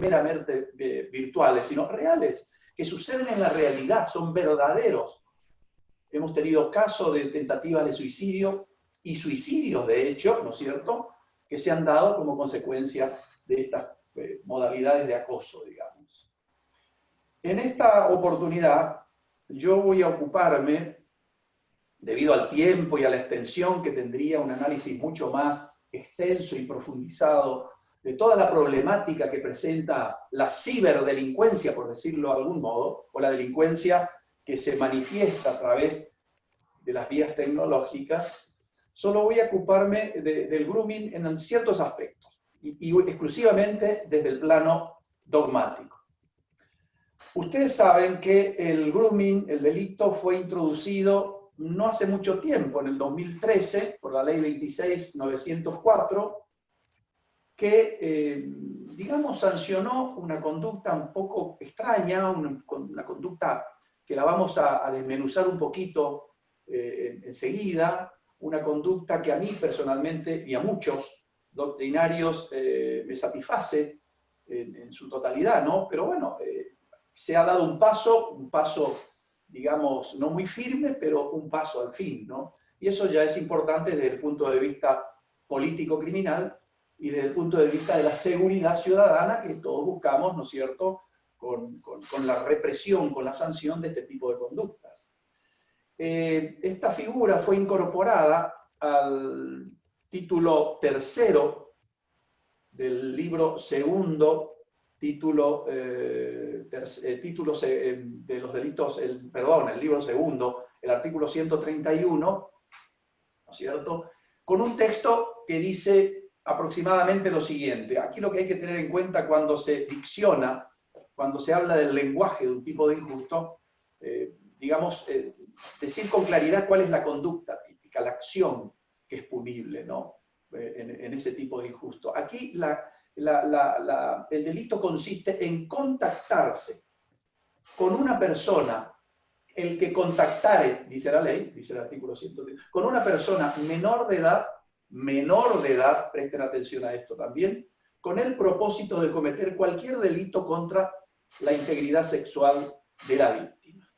meramente virtuales, sino reales, que suceden en la realidad, son verdaderos. Hemos tenido casos de tentativas de suicidio y suicidios, de hecho, ¿no es cierto?, que se han dado como consecuencia de estas modalidades de acoso, digamos. En esta oportunidad, yo voy a ocuparme, debido al tiempo y a la extensión que tendría un análisis mucho más extenso y profundizado de toda la problemática que presenta la ciberdelincuencia, por decirlo de algún modo, o la delincuencia que se manifiesta a través de las vías tecnológicas, solo voy a ocuparme del grooming en ciertos aspectos, y exclusivamente desde el plano dogmático. Ustedes saben que el grooming, el delito, fue introducido no hace mucho tiempo, en el 2013, por la ley 26.904, que, digamos, sancionó una conducta un poco extraña, una conducta que la vamos a desmenuzar un poquito enseguida, una conducta que a mí personalmente y a muchos doctrinarios me satisface en su totalidad, ¿no? Pero bueno, se ha dado un paso, digamos, no muy firme, pero un paso al fin, ¿no? Y eso ya es importante desde el punto de vista político-criminal y desde el punto de vista de la seguridad ciudadana que todos buscamos, ¿no es cierto?, con la represión, con la sanción de este tipo de conductas. Esta figura fue incorporada al título tercero del libro segundo, título de los delitos, el libro segundo, el artículo 131, ¿no es cierto?, con un texto que dice aproximadamente lo siguiente. Aquí lo que hay que tener en cuenta cuando se dicciona, cuando se habla del lenguaje de un tipo de injusto, digamos, decir con claridad cuál es la conducta típica, la acción que es punible, ¿no?, en ese tipo de injusto. Aquí el delito consiste en contactarse con una persona, el que contactare, dice la ley, dice el artículo 110, con una persona menor de edad, presten atención a esto también, con el propósito de cometer cualquier delito contra la integridad sexual de la víctima.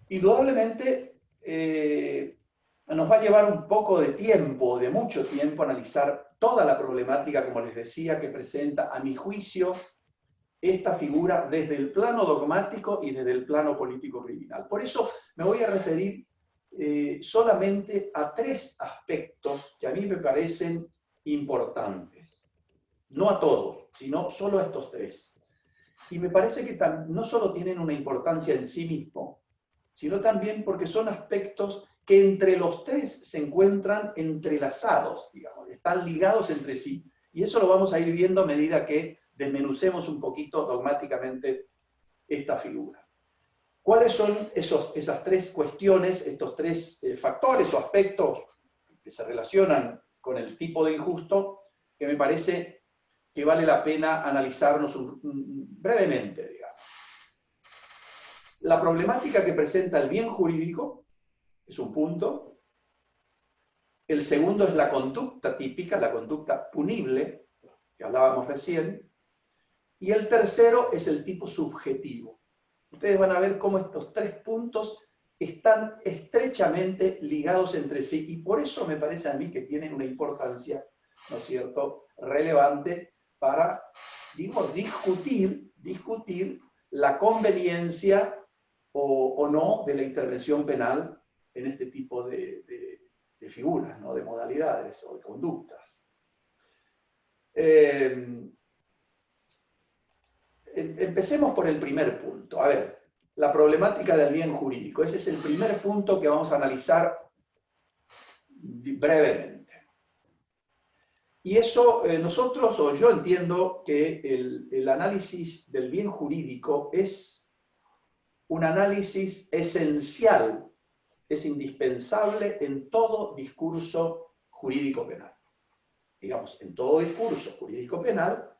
Indudablemente, nos va a llevar un poco de tiempo, de mucho tiempo, analizar toda la problemática, como les decía, que presenta, a mi juicio, esta figura desde el plano dogmático y desde el plano político-criminal. Por eso me voy a referir solamente a tres aspectos que a mí me parecen importantes. No a todos, sino solo a estos tres. Y me parece que no solo tienen una importancia en sí mismo, sino también porque son aspectos que entre los tres se encuentran entrelazados, digamos, están ligados entre sí. Y eso lo vamos a ir viendo a medida que desmenucemos un poquito dogmáticamente esta figura. ¿Cuáles son esas tres cuestiones, estos tres factores o aspectos que se relacionan con el tipo de injusto, que me parece que vale la pena analizarnos brevemente, digamos? La problemática que presenta el bien jurídico es un punto. El segundo es la conducta típica, la conducta punible, que hablábamos recién. Y el tercero es el tipo subjetivo. Ustedes van a ver cómo estos tres puntos están estrechamente ligados entre sí, y por eso me parece a mí que tienen una importancia, ¿no es cierto?, relevante para, digo, discutir la conveniencia o no de la intervención penal en este tipo de figuras, ¿no?, de modalidades o de conductas. Empecemos por el primer punto. A ver, la problemática del bien jurídico. Ese es el primer punto que vamos a analizar brevemente. Y eso, nosotros, o yo entiendo que el análisis del bien jurídico es un análisis esencial, es indispensable en todo discurso jurídico penal. Digamos, en todo discurso jurídico penal,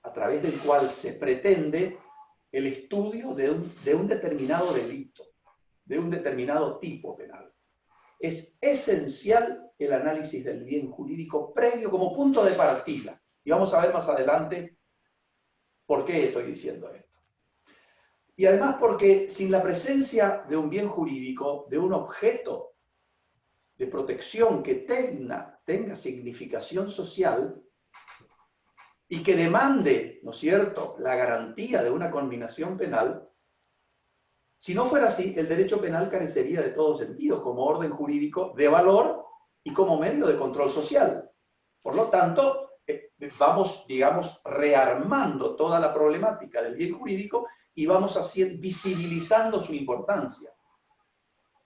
a través del cual se pretende el estudio de un determinado delito, de un determinado tipo penal. Es esencial el análisis del bien jurídico previo como punto de partida. Y vamos a ver más adelante por qué estoy diciendo esto. Y además porque sin la presencia de un bien jurídico, de un objeto de protección que tenga significación social y que demande, ¿no es cierto?, la garantía de una conminación penal, si no fuera así, el derecho penal carecería de todo sentido como orden jurídico de valor y como medio de control social. Por lo tanto, vamos, digamos, rearmando toda la problemática del bien jurídico y vamos visibilizando su importancia.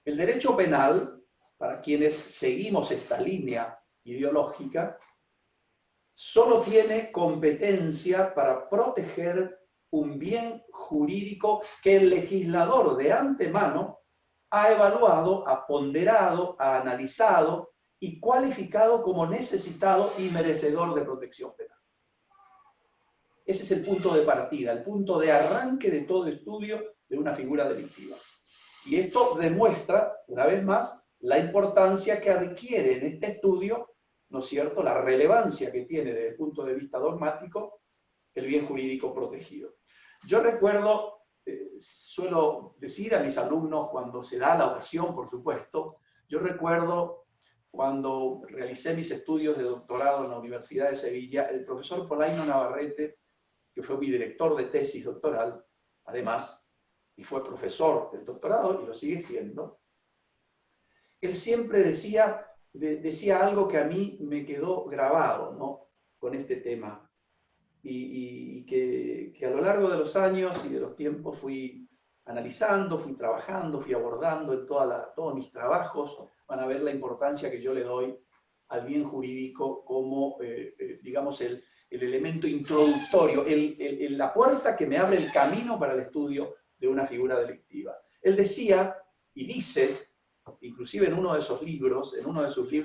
El derecho penal, para quienes seguimos esta línea ideológica, solo tiene competencia para proteger un bien jurídico que el legislador de antemano ha evaluado, ha ponderado, ha analizado y cualificado como necesitado y merecedor de protección penal. Ese es el punto de partida, el punto de arranque de todo estudio de una figura delictiva. Y esto demuestra, una vez más, la importancia que adquiere en este estudio, ¿no es cierto?, la relevancia que tiene desde el punto de vista dogmático el bien jurídico protegido. Yo recuerdo, suelo decir a mis alumnos cuando se da la ocasión, por supuesto, yo recuerdo cuando realicé mis estudios de doctorado en la Universidad de Sevilla, el profesor Polaino Navarrete, que fue mi director de tesis doctoral, además, y fue profesor del doctorado, y lo sigue siendo, él siempre decía algo que a mí me quedó grabado, ¿no?, con este tema, y que a lo largo de los años y de los tiempos fui analizando, fui trabajando, fui abordando en todos mis trabajos. Van a ver la importancia que yo le doy al bien jurídico como, digamos, el elemento introductorio, la puerta que me abre el camino para el estudio de una figura delictiva. Él decía, y dice, inclusive en uno de sus libros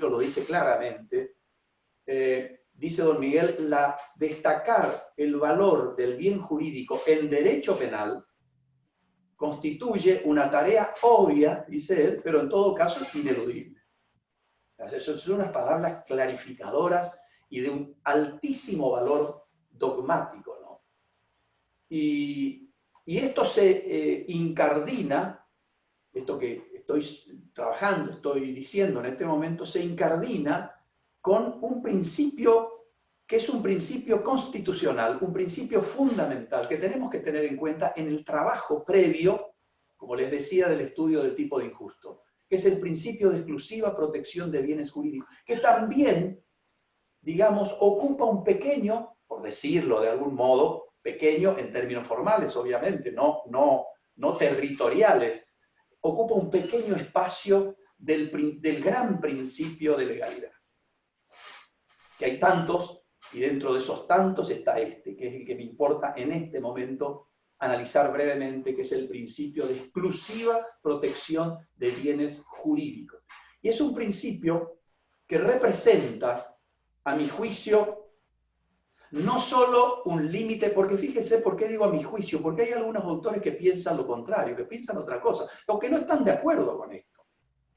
lo dice claramente, dice don Miguel, destacar el valor del bien jurídico en derecho penal constituye una tarea obvia, dice él, pero en todo caso ineludible. Esas son unas palabras clarificadoras y de un altísimo valor dogmático, ¿no? Y esto se incardina, esto que estoy trabajando, estoy diciendo en este momento, se incardina con un principio que es un principio constitucional, un principio fundamental que tenemos que tener en cuenta en el trabajo previo, como les decía, del estudio del tipo de injusto, que es el principio de exclusiva protección de bienes jurídicos, que también, digamos, ocupa un pequeño, por decirlo de algún modo, pequeño en términos formales, obviamente, no territoriales, ocupa un pequeño espacio del gran principio de legalidad. Que hay tantos, y dentro de esos tantos está este, que es el que me importa en este momento analizar brevemente, que es el principio de exclusiva protección de bienes jurídicos. Y es un principio que representa, a mi juicio, no solo un límite, porque fíjese por qué digo a mi juicio, porque hay algunos autores que piensan lo contrario, que piensan otra cosa, o que no están de acuerdo con esto,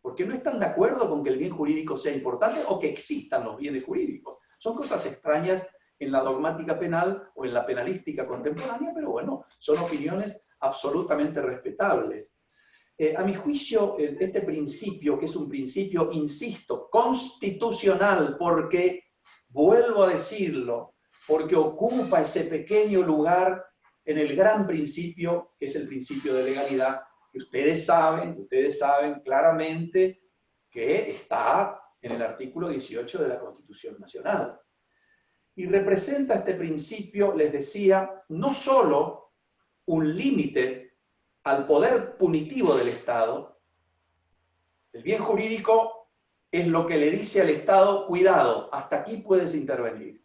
porque no están de acuerdo con que el bien jurídico sea importante o que existan los bienes jurídicos. Son cosas extrañas en la dogmática penal o en la penalística contemporánea, pero bueno, son opiniones absolutamente respetables. A mi juicio, este principio, que es un principio, insisto, constitucional, porque, vuelvo a decirlo, porque ocupa ese pequeño lugar en el gran principio, que es el principio de legalidad, que ustedes saben claramente que está en el artículo 18 de la Constitución Nacional. Y representa este principio, les decía, no solo un límite al poder punitivo del Estado. El bien jurídico es lo que le dice al Estado, cuidado, hasta aquí puedes intervenir.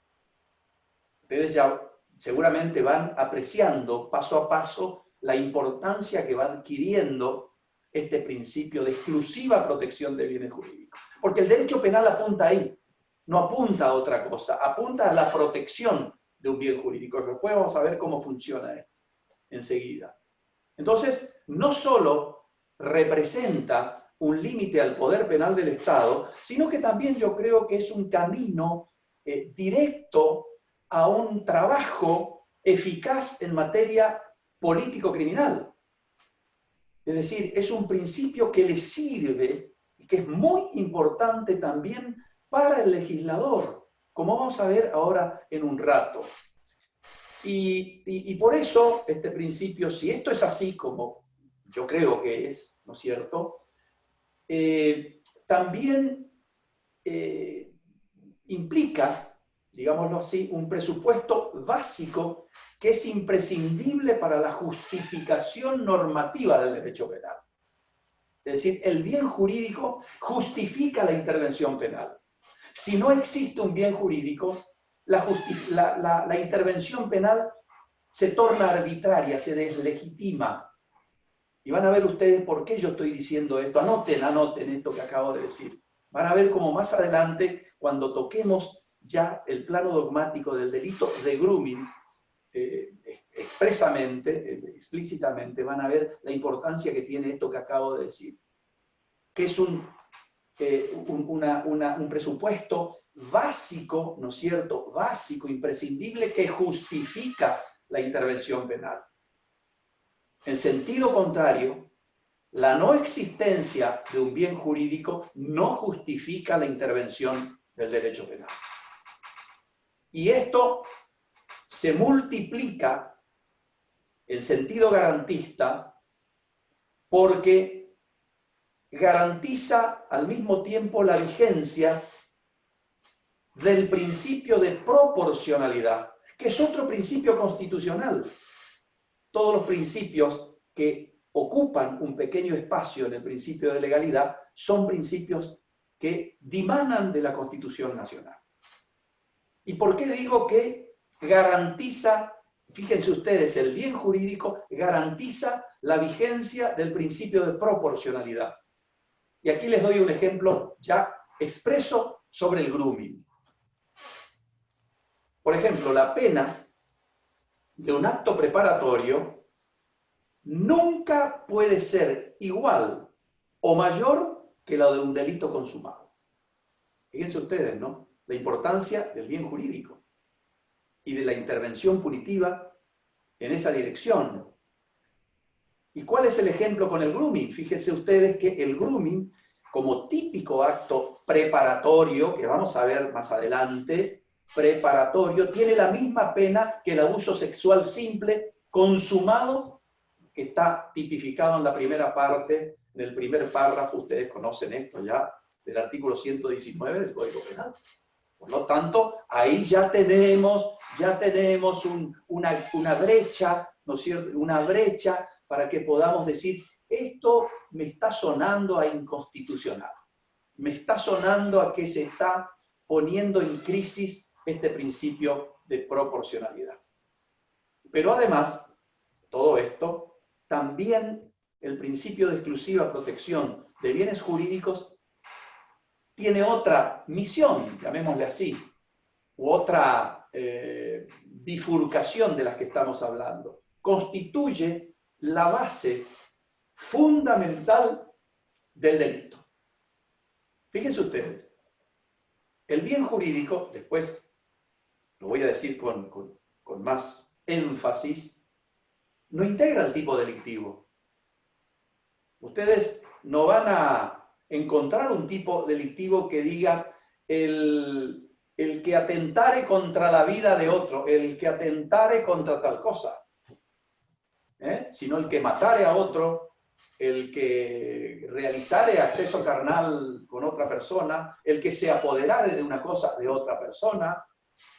Ustedes ya seguramente van apreciando paso a paso la importancia que va adquiriendo este principio de exclusiva protección de bienes jurídicos. Porque el derecho penal apunta ahí, no apunta a otra cosa, apunta a la protección de un bien jurídico. Después vamos a ver cómo funciona esto enseguida. Entonces, no solo representa un límite al poder penal del Estado, sino que también yo creo que es un camino directo a un trabajo eficaz en materia político-criminal. Es decir, es un principio que le sirve y que es muy importante también para el legislador, como vamos a ver ahora en un rato. Y por eso este principio, si esto es así como yo creo que es, ¿no es cierto?, también implica, digámoslo así, un presupuesto básico que es imprescindible para la justificación normativa del derecho penal. Es decir, el bien jurídico justifica la intervención penal. Si no existe un bien jurídico, la intervención penal se torna arbitraria, se deslegitima. Y van a ver ustedes por qué yo estoy diciendo esto. Anoten esto que acabo de decir. Van a ver cómo más adelante, cuando toquemos ya el plano dogmático del delito de grooming, explícitamente, van a ver la importancia que tiene esto que acabo de decir. Que es un presupuesto básico, ¿no es cierto? Básico, imprescindible, que justifica la intervención penal. En sentido contrario, la no existencia de un bien jurídico no justifica la intervención del derecho penal. Y esto se multiplica en sentido garantista porque garantiza al mismo tiempo la vigencia del principio de proporcionalidad, que es otro principio constitucional. Todos los principios que ocupan un pequeño espacio en el principio de legalidad son principios que dimanan de la Constitución Nacional. ¿Y por qué digo que garantiza, fíjense ustedes, el bien jurídico garantiza la vigencia del principio de proporcionalidad? Y aquí les doy un ejemplo ya expreso sobre el grooming. Por ejemplo, la pena de un acto preparatorio nunca puede ser igual o mayor que la de un delito consumado. Fíjense ustedes, ¿no? La importancia del bien jurídico y de la intervención punitiva en esa dirección. ¿Y cuál es el ejemplo con el grooming? Fíjense ustedes que el grooming, como típico acto preparatorio, que vamos a ver más adelante, preparatorio, tiene la misma pena que el abuso sexual simple consumado, que está tipificado en la primera parte, en el primer párrafo. Ustedes conocen esto ya, del artículo 119 del Código Penal. Por lo tanto, ahí ya tenemos una brecha, ¿no es cierto?, una brecha para que podamos decir, esto me está sonando a inconstitucional, me está sonando a que se está poniendo en crisis este principio de proporcionalidad. Pero además, todo esto, también el principio de exclusiva protección de bienes jurídicos tiene otra misión, llamémosle así, u otra bifurcación de las que estamos hablando. Constituye la base fundamental del delito. Fíjense ustedes, el bien jurídico, después lo voy a decir con más énfasis, no integra el tipo delictivo. Ustedes no van a encontrar un tipo delictivo que diga el que atentare contra la vida de otro, el que atentare contra tal cosa, sino el que matare a otro, el que realizare acceso carnal con otra persona, el que se apoderare de una cosa de otra persona,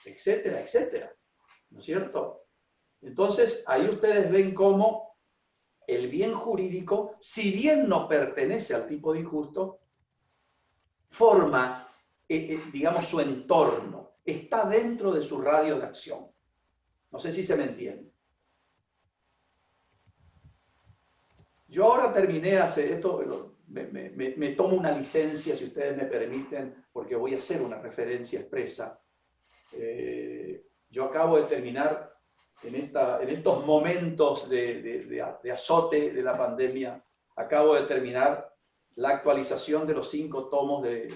etcétera, etcétera. ¿No es cierto? Entonces, ahí ustedes ven cómo el bien jurídico, si bien no pertenece al tipo de injusto, forma, digamos, su entorno, está dentro de su radio de acción. No sé si se me entiende. Yo ahora terminé hace esto, me tomo una licencia, si ustedes me permiten, porque voy a hacer una referencia expresa. Yo acabo de terminar en estos momentos de azote de la pandemia, acabo de terminar la actualización de los 5 tomos del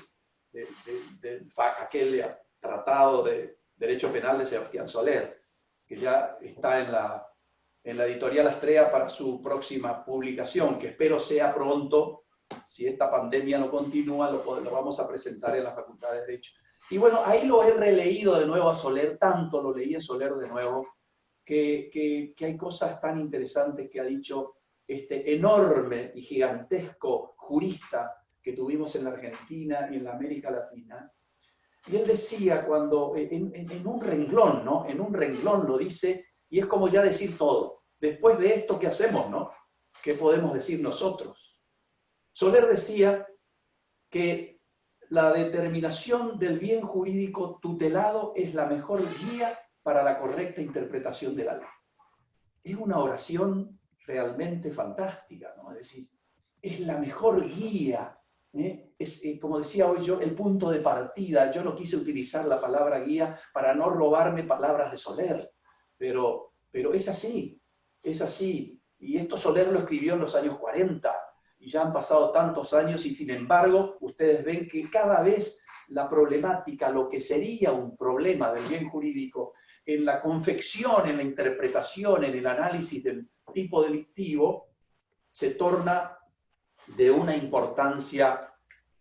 FAC, aquel tratado de Derecho Penal de Sebastián Soler, que ya está en la editorial Astrea para su próxima publicación, que espero sea pronto. Si esta pandemia no continúa, lo vamos a presentar en la Facultad de Derecho. Y bueno, ahí lo he releído de nuevo a Soler, tanto lo leí a Soler de nuevo, que hay cosas tan interesantes que ha dicho este enorme y gigantesco jurista que tuvimos en la Argentina y en la América Latina. Y él decía cuando, en un renglón, ¿no? En un renglón lo dice, y es como ya decir todo. Después de esto, ¿qué hacemos, no? ¿Qué podemos decir nosotros? Soler decía que la determinación del bien jurídico tutelado es la mejor guía para la correcta interpretación de la ley. Es una oración realmente fantástica, ¿no? Es decir, es la mejor guía, ¿eh? Es, como decía hoy yo, el punto de partida. Yo no quise utilizar la palabra guía para no robarme palabras de Soler, pero es así, es así. Y esto Soler lo escribió en los años 40, y ya han pasado tantos años, y sin embargo, ustedes ven que cada vez la problemática, lo que sería un problema del bien jurídico, en la confección, en la interpretación, en el análisis del tipo delictivo, se torna de una importancia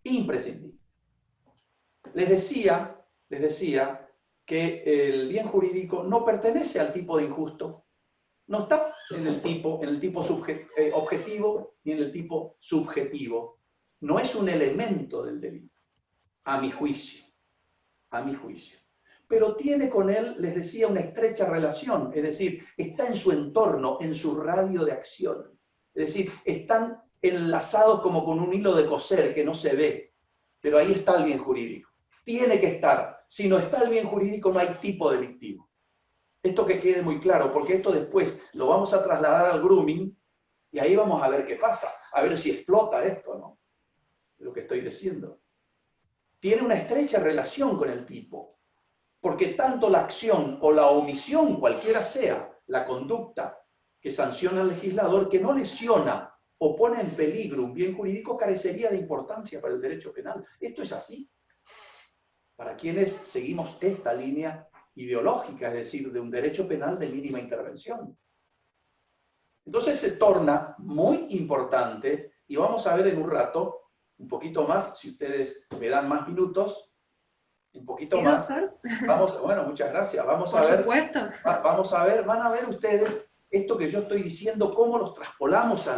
imprescindible. Les decía que el bien jurídico no pertenece al tipo de injusto, no está en el tipo objetivo ni en el tipo subjetivo. No es un elemento del delito, a mi juicio, a mi juicio. Pero tiene con él, les decía, una estrecha relación, es decir, está en su entorno, en su radio de acción. Es decir, están enlazados como con un hilo de coser que no se ve, pero ahí está el bien jurídico. Tiene que estar. Si no está el bien jurídico, no hay tipo delictivo. Esto que quede muy claro, porque esto después lo vamos a trasladar al grooming y ahí vamos a ver qué pasa, a ver si explota esto, ¿no? Lo que estoy diciendo. Tiene una estrecha relación con el tipo, porque tanto la acción o la omisión, cualquiera sea la conducta que sanciona al legislador, que no lesiona o pone en peligro un bien jurídico, carecería de importancia para el derecho penal. Esto es así. Para quienes seguimos esta línea ideológica, es decir, de un derecho penal de mínima intervención. Entonces se torna muy importante, y vamos a ver en un rato, un poquito más, si ustedes me dan más minutos, un poquito Sí, más. doctor. Bueno, muchas gracias. Vamos Por a ver. supuesto. Vamos a ver, van a ver ustedes esto que yo estoy diciendo, cómo los traspolamos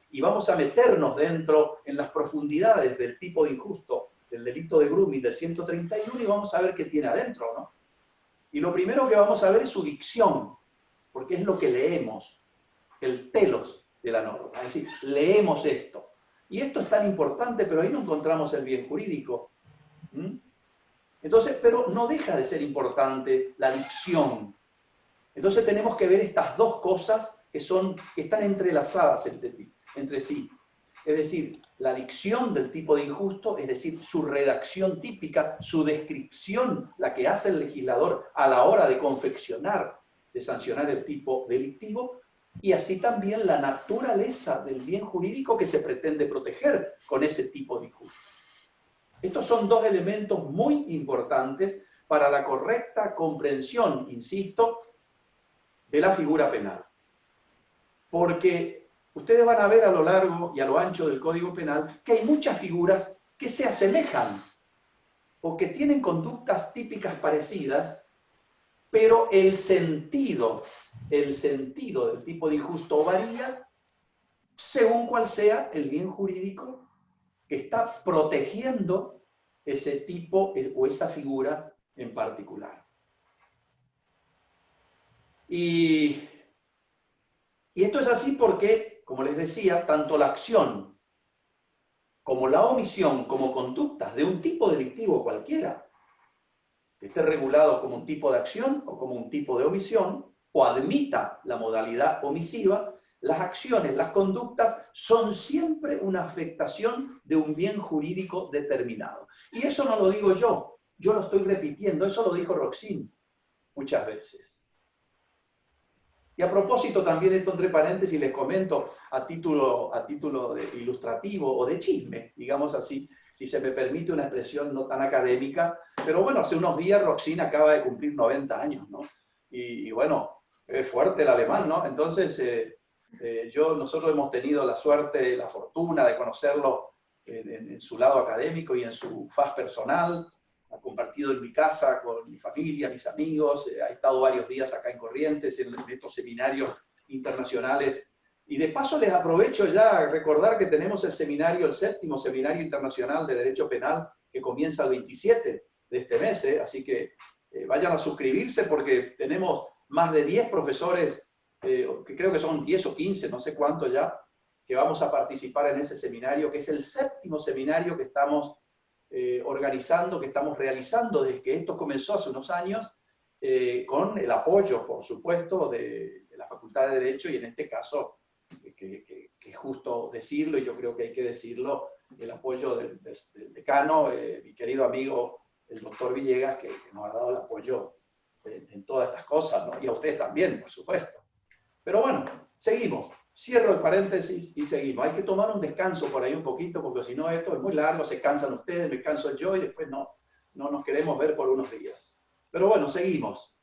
y vamos a meternos dentro en las profundidades del tipo de injusto, del delito de grooming del 131, y vamos a ver qué tiene adentro, ¿no? Y lo primero que vamos a ver es su dicción, porque es lo que leemos, el telos de la norma. Es decir, leemos esto. Y esto es tan importante, pero ahí no encontramos el bien jurídico. Entonces, pero no deja de ser importante la dicción. Entonces tenemos que ver estas dos cosas que están entrelazadas entre sí. Es decir, la dicción del tipo de injusto, es decir, su redacción típica, su descripción, la que hace el legislador a la hora de confeccionar, de sancionar el tipo delictivo, y así también la naturaleza del bien jurídico que se pretende proteger con ese tipo de injusto. Estos son dos elementos muy importantes para la correcta comprensión, insisto, de la figura penal. Porque ustedes van a ver a lo largo y a lo ancho del Código Penal que hay muchas figuras que se asemejan o que tienen conductas típicas parecidas, pero el sentido del tipo de injusto varía según cuál sea el bien jurídico que está protegiendo ese tipo o esa figura en particular. Y esto es así porque, como les decía, tanto la acción como la omisión, como conductas de un tipo delictivo cualquiera, que esté regulado como un tipo de acción o como un tipo de omisión, o admita la modalidad omisiva, las acciones, las conductas son siempre una afectación de un bien jurídico determinado. Y eso no lo digo yo lo estoy repitiendo, eso lo dijo Roxin muchas veces. Y a propósito, también esto entre paréntesis les comento a título de ilustrativo o de chisme, digamos así. si se me permite una expresión no tan académica, pero bueno, hace unos días Roxin acaba de cumplir 90 años, ¿no? Y bueno, es fuerte el alemán, ¿no? Entonces, nosotros hemos tenido la suerte, la fortuna de conocerlo en su lado académico y en su faz personal. Ha compartido en mi casa con mi familia, mis amigos, ha estado varios días acá en Corrientes, en estos seminarios internacionales. Y de paso les aprovecho ya a recordar que tenemos el seminario, el 7º Seminario Internacional de Derecho Penal, que comienza el 27 de este mes, así que vayan a suscribirse porque tenemos más de 10 profesores, que creo que son 10 o 15, no sé cuánto ya, que vamos a participar en ese seminario, que es el 7º seminario que estamos organizando, que estamos realizando desde que esto comenzó hace unos años, con el apoyo, por supuesto, de la Facultad de Derecho y en este caso, que es justo decirlo y yo creo que hay que decirlo, el apoyo del decano, mi querido amigo, el doctor Villegas, que nos ha dado el apoyo en todas estas cosas, ¿no? Y a ustedes también, por supuesto. Pero bueno, seguimos. Cierro el paréntesis y seguimos. Hay que tomar un descanso por ahí un poquito, porque si no esto es muy largo, se cansan ustedes, me canso yo y después no nos queremos ver por unos días. Pero bueno, seguimos.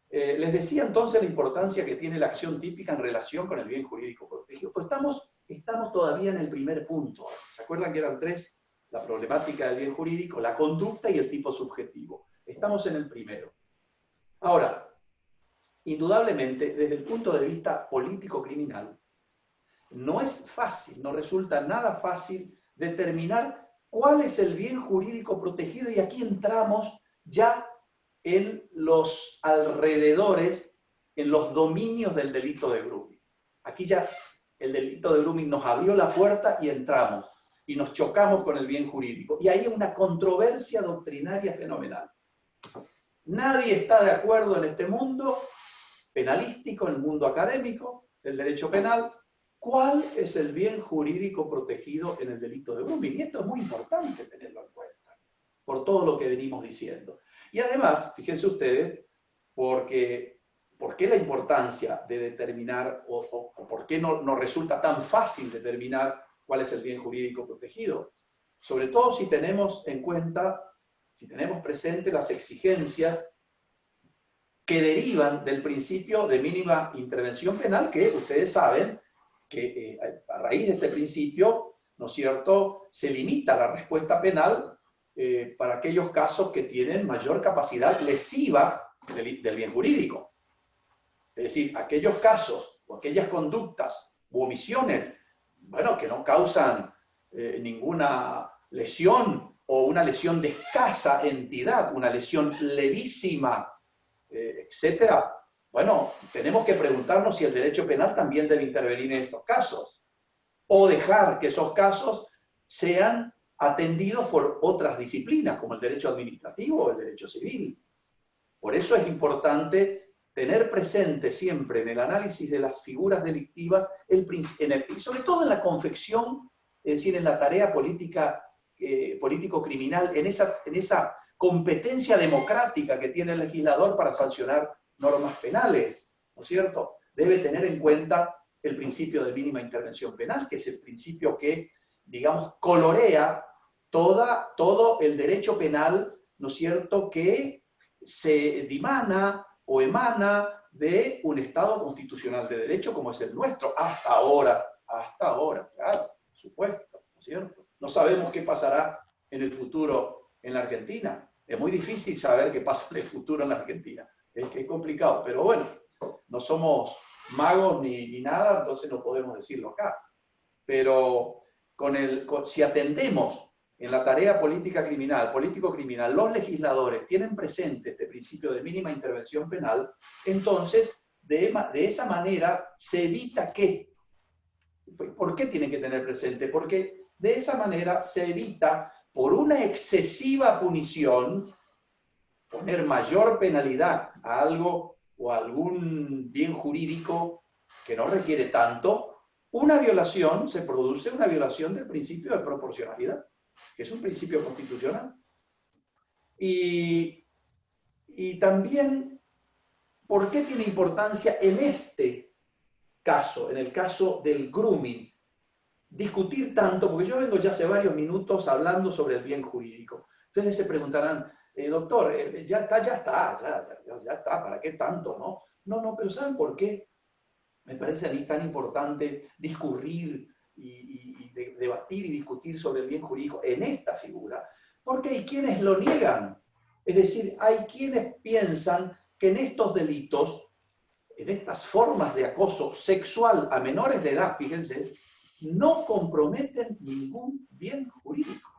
Les decía entonces la importancia que tiene la acción típica en relación con el bien jurídico protegido. Pues estamos todavía en el primer punto. ¿Se acuerdan que eran 3? La problemática del bien jurídico, la conducta y el tipo subjetivo. Estamos en el primero. Ahora, indudablemente, desde el punto de vista político-criminal, no es fácil, no resulta nada fácil determinar cuál es el bien jurídico protegido y aquí entramos ya en los alrededores, en los dominios del delito de grooming. Aquí ya el delito de grooming nos abrió la puerta y entramos y nos chocamos con el bien jurídico. Y ahí hay una controversia doctrinaria fenomenal. Nadie está de acuerdo en este mundo penalístico, en el mundo académico, del derecho penal, ¿cuál es el bien jurídico protegido en el delito de grooming? Y esto es muy importante tenerlo en cuenta, por todo lo que venimos diciendo. Y además, fíjense ustedes, ¿por qué la importancia de determinar, o por qué no resulta tan fácil determinar cuál es el bien jurídico protegido? Sobre todo si tenemos en cuenta, si tenemos presente las exigencias que derivan del principio de mínima intervención penal, que ustedes saben que a raíz de este principio, ¿no es cierto?, se limita la respuesta penal para aquellos casos que tienen mayor capacidad lesiva del bien jurídico. Es decir, aquellos casos o aquellas conductas u omisiones, bueno, que no causan ninguna lesión o una lesión de escasa entidad, una lesión levísima, etcétera. Bueno, tenemos que preguntarnos si el derecho penal también debe intervenir en estos casos o dejar que esos casos sean atendidos por otras disciplinas, como el derecho administrativo o el derecho civil. Por eso es importante tener presente siempre en el análisis de las figuras delictivas, sobre todo en la confección, es decir, en la tarea política, político-criminal, en esa competencia democrática que tiene el legislador para sancionar normas penales, ¿no es cierto? Debe tener en cuenta el principio de mínima intervención penal, que es el principio que, digamos, colorea todo el derecho penal, ¿no es cierto?, que se dimana o emana de un Estado constitucional de derecho como es el nuestro, hasta ahora, claro, por supuesto, ¿no es cierto? No sabemos qué pasará en el futuro en la Argentina. Es muy difícil saber qué pasa en el futuro en la Argentina. Es complicado, pero bueno, no somos magos ni nada, entonces no podemos decirlo acá. Pero si atendemos en la tarea político-criminal, los legisladores tienen presente este principio de mínima intervención penal, entonces de esa manera se evita que... ¿Por qué tienen que tener presente? Porque de esa manera se evita, por una excesiva punición, poner mayor penalidad a algo o a algún bien jurídico que no requiere tanto, se produce una violación del principio de proporcionalidad, que es un principio constitucional. Y también, ¿por qué tiene importancia en este caso, en el caso del grooming? discutir tanto, porque yo vengo ya hace varios minutos hablando sobre el bien jurídico. Ustedes se preguntarán, doctor, ya está, ¿para qué tanto, no? No, pero ¿saben por qué? Me parece a mí tan importante discurrir y debatir y discutir sobre el bien jurídico en esta figura, porque hay quienes lo niegan. Es decir, hay quienes piensan que en estos delitos, en estas formas de acoso sexual a menores de edad, fíjense, no comprometen ningún bien jurídico.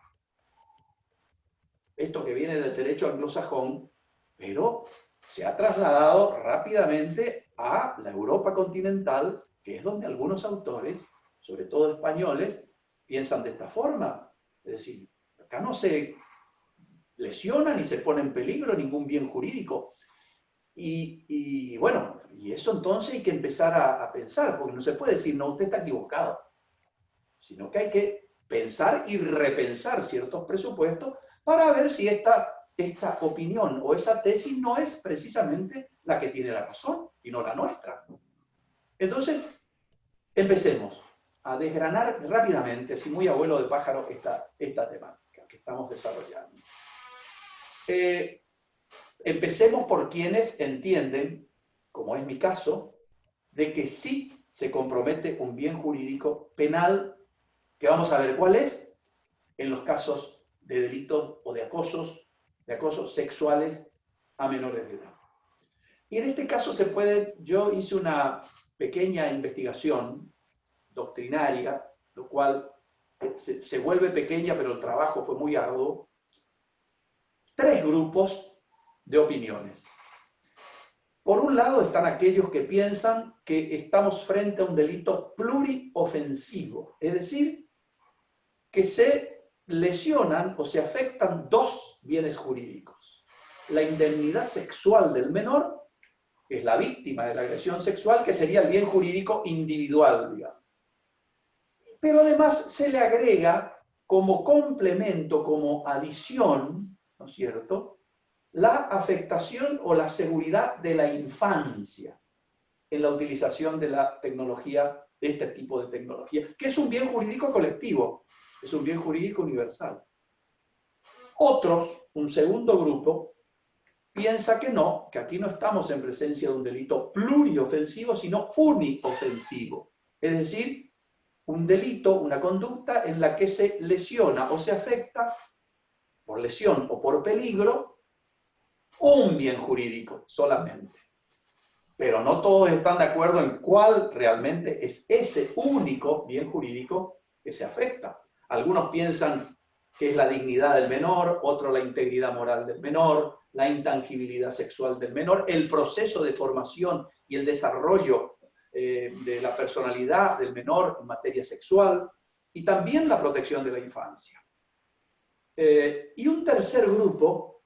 Esto que viene del derecho anglosajón, pero se ha trasladado rápidamente a la Europa continental, que es donde algunos autores, sobre todo españoles, piensan de esta forma. Es decir, acá no se lesiona ni se pone en peligro ningún bien jurídico. Y bueno, y eso entonces hay que empezar a pensar, porque no se puede decir, no, usted está equivocado, sino que hay que pensar y repensar ciertos presupuestos para ver si esta opinión o esa tesis no es precisamente la que tiene la razón y no la nuestra. Entonces, empecemos a desgranar rápidamente, así muy abuelo de pájaro, esta temática que estamos desarrollando. Empecemos por quienes entienden, como es mi caso, de que sí se compromete un bien jurídico penal, que vamos a ver cuál es, en los casos de delitos o de acosos sexuales a menores de edad. Y en este caso se puede, yo hice una pequeña investigación doctrinaria, lo cual se vuelve pequeña, pero el trabajo fue muy arduo. 3 grupos de opiniones. Por un lado están aquellos que piensan que estamos frente a un delito pluriofensivo, es decir, que se lesionan o se afectan 2 bienes jurídicos. La indemnidad sexual del menor, que es la víctima de la agresión sexual, que sería el bien jurídico individual, digamos. Pero además se le agrega como complemento, como adición, ¿no es cierto?, la afectación o la seguridad de la infancia en la utilización de la tecnología, de este tipo de tecnología, que es un bien jurídico colectivo, es un bien jurídico universal. Otros, un segundo grupo, piensa que no, que aquí no estamos en presencia de un delito pluriofensivo, sino uniofensivo. Es decir, un delito, una conducta en la que se lesiona o se afecta por lesión o por peligro un bien jurídico solamente. Pero no todos están de acuerdo en cuál realmente es ese único bien jurídico que se afecta. Algunos piensan que es la dignidad del menor, otros la integridad moral del menor, la intangibilidad sexual del menor, el proceso de formación y el desarrollo de la personalidad del menor en materia sexual, y también la protección de la infancia. Y un tercer grupo,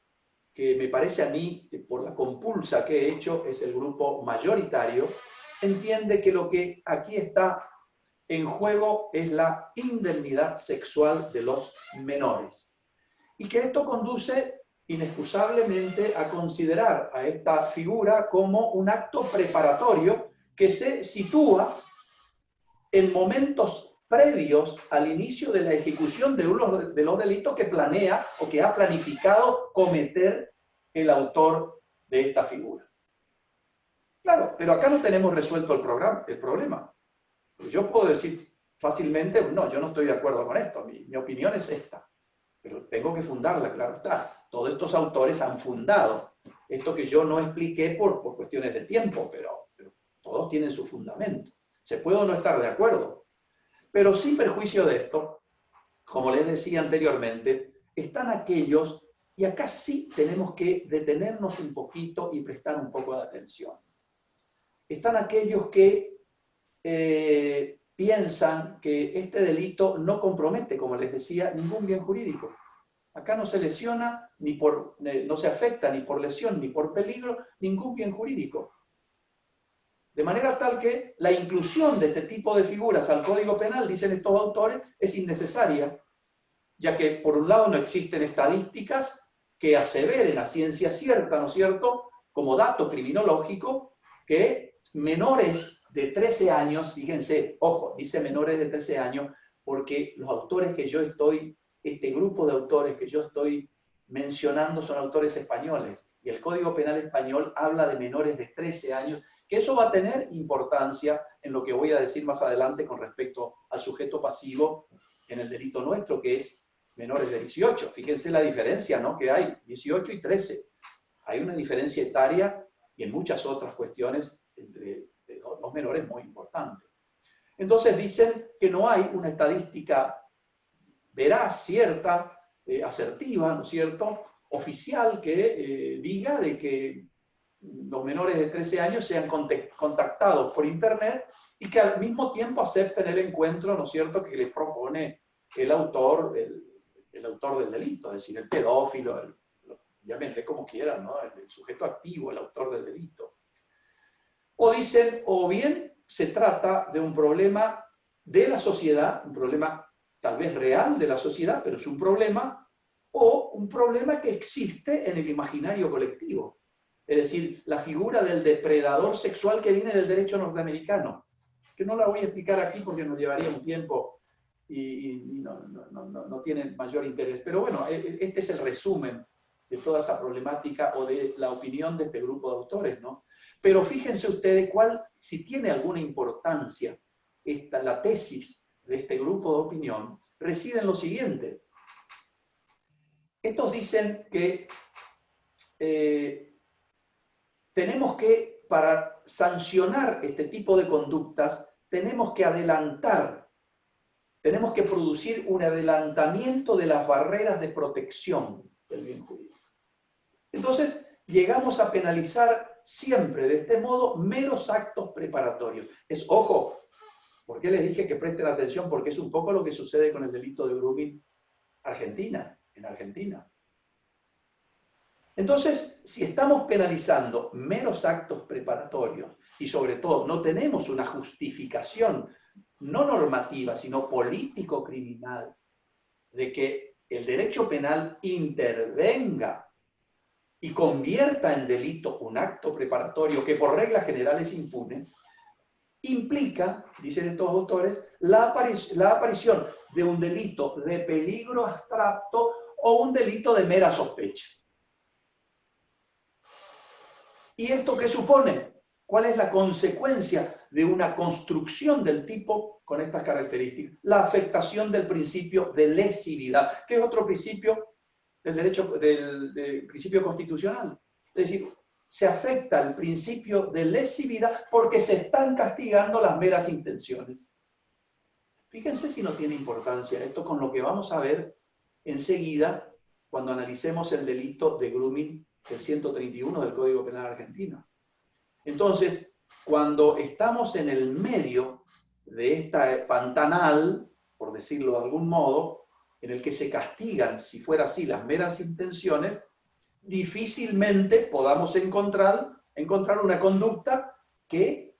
que me parece a mí, por la compulsa que he hecho, es el grupo mayoritario, entiende que lo que aquí está en juego es la indemnidad sexual de los menores. Y que esto conduce inexcusablemente a considerar a esta figura como un acto preparatorio que se sitúa en momentos previos al inicio de la ejecución de uno de los delitos que planea o que ha planificado cometer el autor de esta figura. Claro, pero acá no tenemos resuelto el problema. Yo puedo decir fácilmente, no, yo no estoy de acuerdo con esto, mi opinión es esta, pero tengo que fundarla, claro está. Todos estos autores han fundado esto que yo no expliqué por cuestiones de tiempo, pero todos tienen su fundamento. Se puede o no estar de acuerdo, pero sin perjuicio de esto, como les decía anteriormente, están aquellos, y acá sí tenemos que detenernos un poquito y prestar un poco de atención. Están aquellos que piensan que este delito no compromete, como les decía, ningún bien jurídico. Acá no se lesiona, no se afecta ni por lesión ni por peligro ningún bien jurídico. De manera tal que la inclusión de este tipo de figuras al Código Penal, dicen estos autores, es innecesaria, ya que por un lado no existen estadísticas que aseveren a ciencia cierta, ¿no es cierto?, como dato criminológico, que menores de 13 años, fíjense, ojo, dice menores de 13 años, porque los autores que yo estoy, este grupo de autores que yo estoy mencionando son autores españoles, y el Código Penal español habla de menores de 13 años, que eso va a tener importancia en lo que voy a decir más adelante con respecto al sujeto pasivo en el delito nuestro, que es menores de 18. Fíjense la diferencia, ¿no?, que hay, 18 y 13. Hay una diferencia etaria y en muchas otras cuestiones entre los menores muy importante. Entonces dicen que no hay una estadística veraz, cierta, asertiva, ¿no es cierto?, oficial, que diga de que los menores de 13 años sean contactados por internet y que al mismo tiempo acepten el encuentro, ¿no es cierto?, que les propone el autor del delito, es decir, el pedófilo, llámenle como quieran, ¿no?, el sujeto activo, el autor del delito. O dicen, o bien se trata de un problema de la sociedad, un problema tal vez real de la sociedad, pero es un problema, o un problema que existe en el imaginario colectivo. Es decir, la figura del depredador sexual que viene del derecho norteamericano, que no la voy a explicar aquí porque nos llevaría un tiempo y no tiene mayor interés. Pero bueno, este es el resumen de toda esa problemática o de la opinión de este grupo de autores, ¿no? Pero fíjense ustedes si tiene alguna importancia la tesis de este grupo de opinión, reside en lo siguiente. Estos dicen que tenemos que, para sancionar este tipo de conductas, tenemos que adelantar, tenemos que producir un adelantamiento de las barreras de protección del bien jurídico. Entonces, llegamos a penalizar siempre de este modo meros actos preparatorios. Ojo, ¿por qué les dije que presten atención? Porque es un poco lo que sucede con el delito de grooming en Argentina. Entonces, si estamos penalizando meros actos preparatorios y sobre todo no tenemos una justificación no normativa, sino político-criminal, de que el derecho penal intervenga y convierta en delito un acto preparatorio que por regla general es impune, implica, dicen estos autores, la aparición de un delito de peligro abstracto o un delito de mera sospecha. ¿Y esto qué supone? ¿Cuál es la consecuencia de una construcción del tipo con estas características? La afectación del principio de lesividad, que es otro principio del derecho, del principio constitucional. Es decir, se afecta el principio de lesividad porque se están castigando las meras intenciones. Fíjense si no tiene importancia esto con lo que vamos a ver enseguida cuando analicemos el delito de grooming del 131 del Código Penal argentino. Entonces, cuando estamos en el medio de esta pantanal, por decirlo de algún modo, en el que se castigan, si fuera así, las meras intenciones, difícilmente podamos encontrar una conducta que,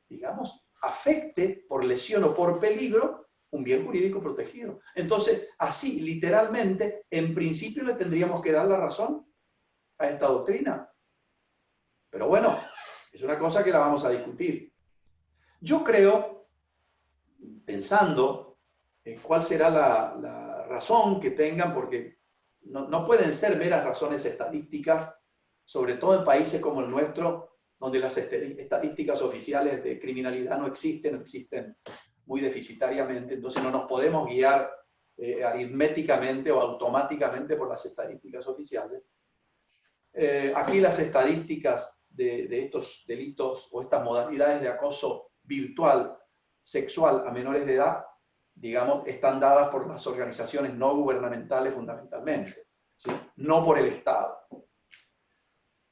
digamos, afecte por lesión o por peligro un bien jurídico protegido. Entonces, así, literalmente, en principio le tendríamos que dar la razón a esta doctrina. Pero bueno, es una cosa que la vamos a discutir. Yo creo, pensando en cuál será la razón que tengan, porque no pueden ser meras razones estadísticas, sobre todo en países como el nuestro, donde las estadísticas oficiales de criminalidad no existen muy deficitariamente, entonces no nos podemos guiar aritméticamente o automáticamente por las estadísticas oficiales. Aquí las estadísticas de estos delitos o estas modalidades de acoso virtual sexual a menores de edad, digamos, están dadas por las organizaciones no gubernamentales fundamentalmente, ¿sí? No por el Estado.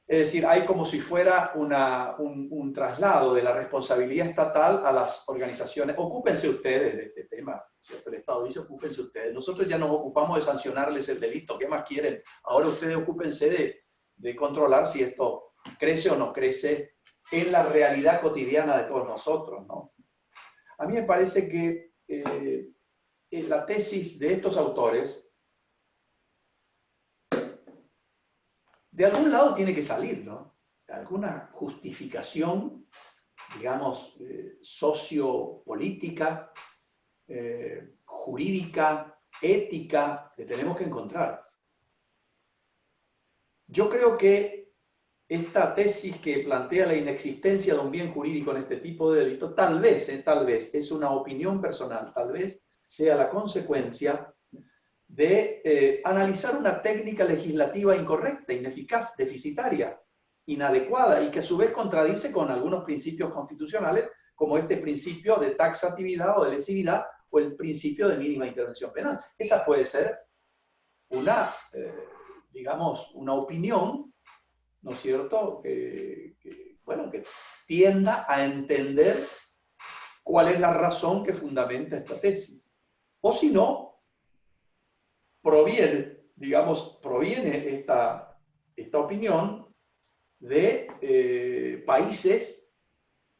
Es decir, hay como si fuera un traslado de la responsabilidad estatal a las organizaciones. Ocúpense ustedes de este tema, ¿cierto? El Estado dice, ocúpense ustedes. Nosotros ya nos ocupamos de sancionarles el delito, ¿qué más quieren? Ahora ustedes ocúpense de controlar si esto crece o no crece en la realidad cotidiana de todos nosotros, ¿no? A mí me parece que la tesis de estos autores de algún lado tiene que salir, ¿no? Alguna justificación, digamos, sociopolítica, jurídica, ética, que tenemos que encontrar. Yo creo que esta tesis que plantea la inexistencia de un bien jurídico en este tipo de delito, tal vez, es una opinión personal, tal vez sea la consecuencia de analizar una técnica legislativa incorrecta, ineficaz, deficitaria, inadecuada, y que a su vez contradice con algunos principios constitucionales, como este principio de taxatividad o de lesividad, o el principio de mínima intervención penal. Esa puede ser una, digamos, una opinión, ¿no es cierto?, bueno, que tienda a entender cuál es la razón que fundamenta esta tesis. O si no, proviene esta opinión de países,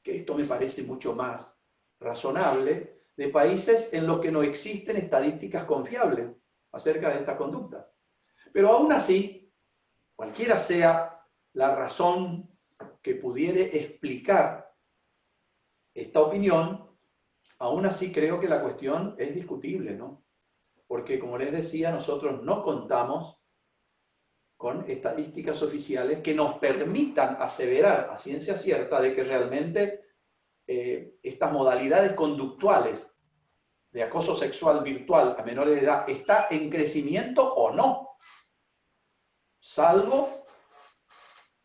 que esto me parece mucho más razonable, de países en los que no existen estadísticas confiables acerca de estas conductas. Pero aún así, cualquiera sea la razón que pudiere explicar esta opinión, aún así creo que la cuestión es discutible, ¿no? Porque, como les decía, nosotros no contamos con estadísticas oficiales que nos permitan aseverar a ciencia cierta de que realmente estas modalidades conductuales de acoso sexual virtual a menores de edad está en crecimiento o no, salvo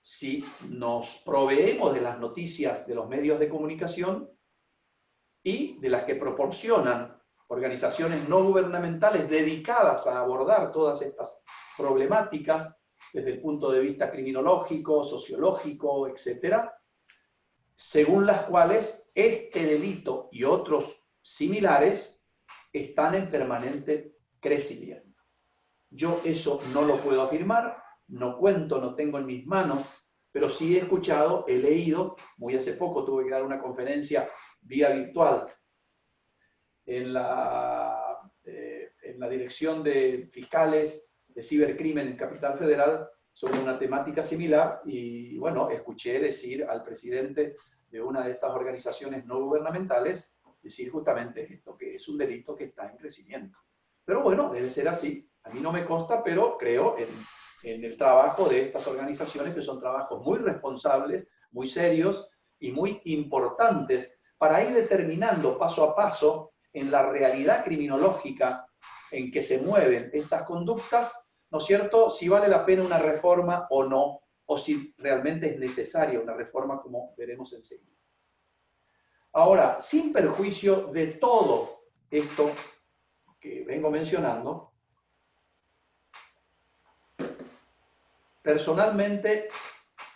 si nos proveemos de las noticias de los medios de comunicación y de las que proporcionan organizaciones no gubernamentales dedicadas a abordar todas estas problemáticas desde el punto de vista criminológico, sociológico, etc., según las cuales este delito y otros similares están en permanente crecimiento. Yo eso no lo puedo afirmar, no cuento, no tengo en mis manos, pero sí he escuchado, he leído, muy hace poco tuve que dar una conferencia vía virtual en la Dirección de Fiscales de Cibercrimen en Capital Federal sobre una temática similar y, bueno, escuché decir al presidente de una de estas organizaciones no gubernamentales decir justamente esto, que es un delito que está en crecimiento. Pero bueno, debe ser así. A mí no me consta, pero creo en el trabajo de estas organizaciones, que son trabajos muy responsables, muy serios y muy importantes para ir determinando paso a paso en la realidad criminológica en que se mueven estas conductas, ¿no es cierto?, si vale la pena una reforma o no, o si realmente es necesaria una reforma, como veremos enseguida. Ahora, sin perjuicio de todo esto que vengo mencionando, personalmente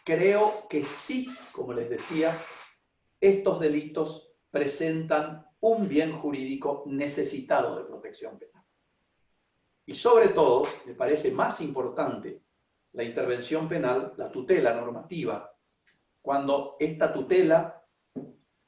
creo que sí, como les decía, estos delitos presentan un bien jurídico necesitado de protección penal. Y sobre todo, me parece más importante la intervención penal, la tutela normativa, cuando esta tutela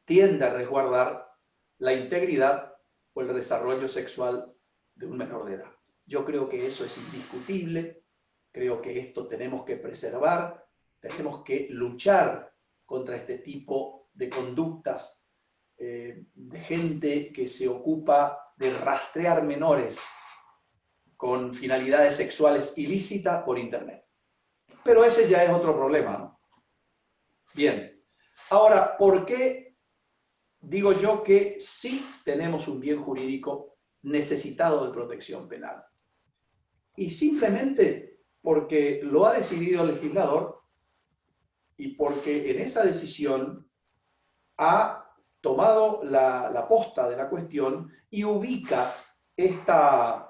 tiende a resguardar la integridad o el desarrollo sexual de un menor de edad. Yo creo que eso es indiscutible, creo que esto tenemos que preservar, tenemos que luchar contra este tipo de conductas de gente que se ocupa de rastrear menores con finalidades sexuales ilícitas por Internet. Pero ese ya es otro problema, ¿no? Bien, ahora, ¿por qué digo yo que sí tenemos un bien jurídico necesitado de protección penal? Y simplemente porque lo ha decidido el legislador y porque en esa decisión ha tomado la posta de la cuestión y ubica esta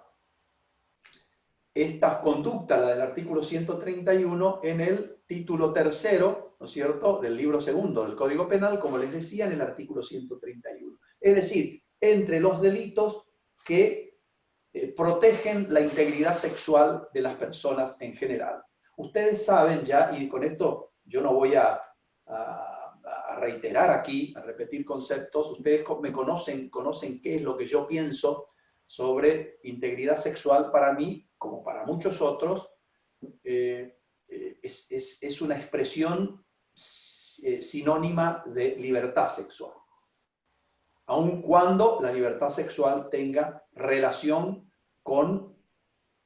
conducta, la del artículo 131, en el título tercero, ¿no es cierto?, del libro segundo del Código Penal, como les decía, en el artículo 131. Es decir, entre los delitos que protegen la integridad sexual de las personas en general. Ustedes saben ya, y con esto yo no voy a reiterar aquí, a repetir conceptos, ustedes me conocen qué es lo que yo pienso sobre integridad sexual. Para mí, como para muchos otros, es una expresión sinónima de libertad sexual. aun cuando la libertad sexual tenga relación con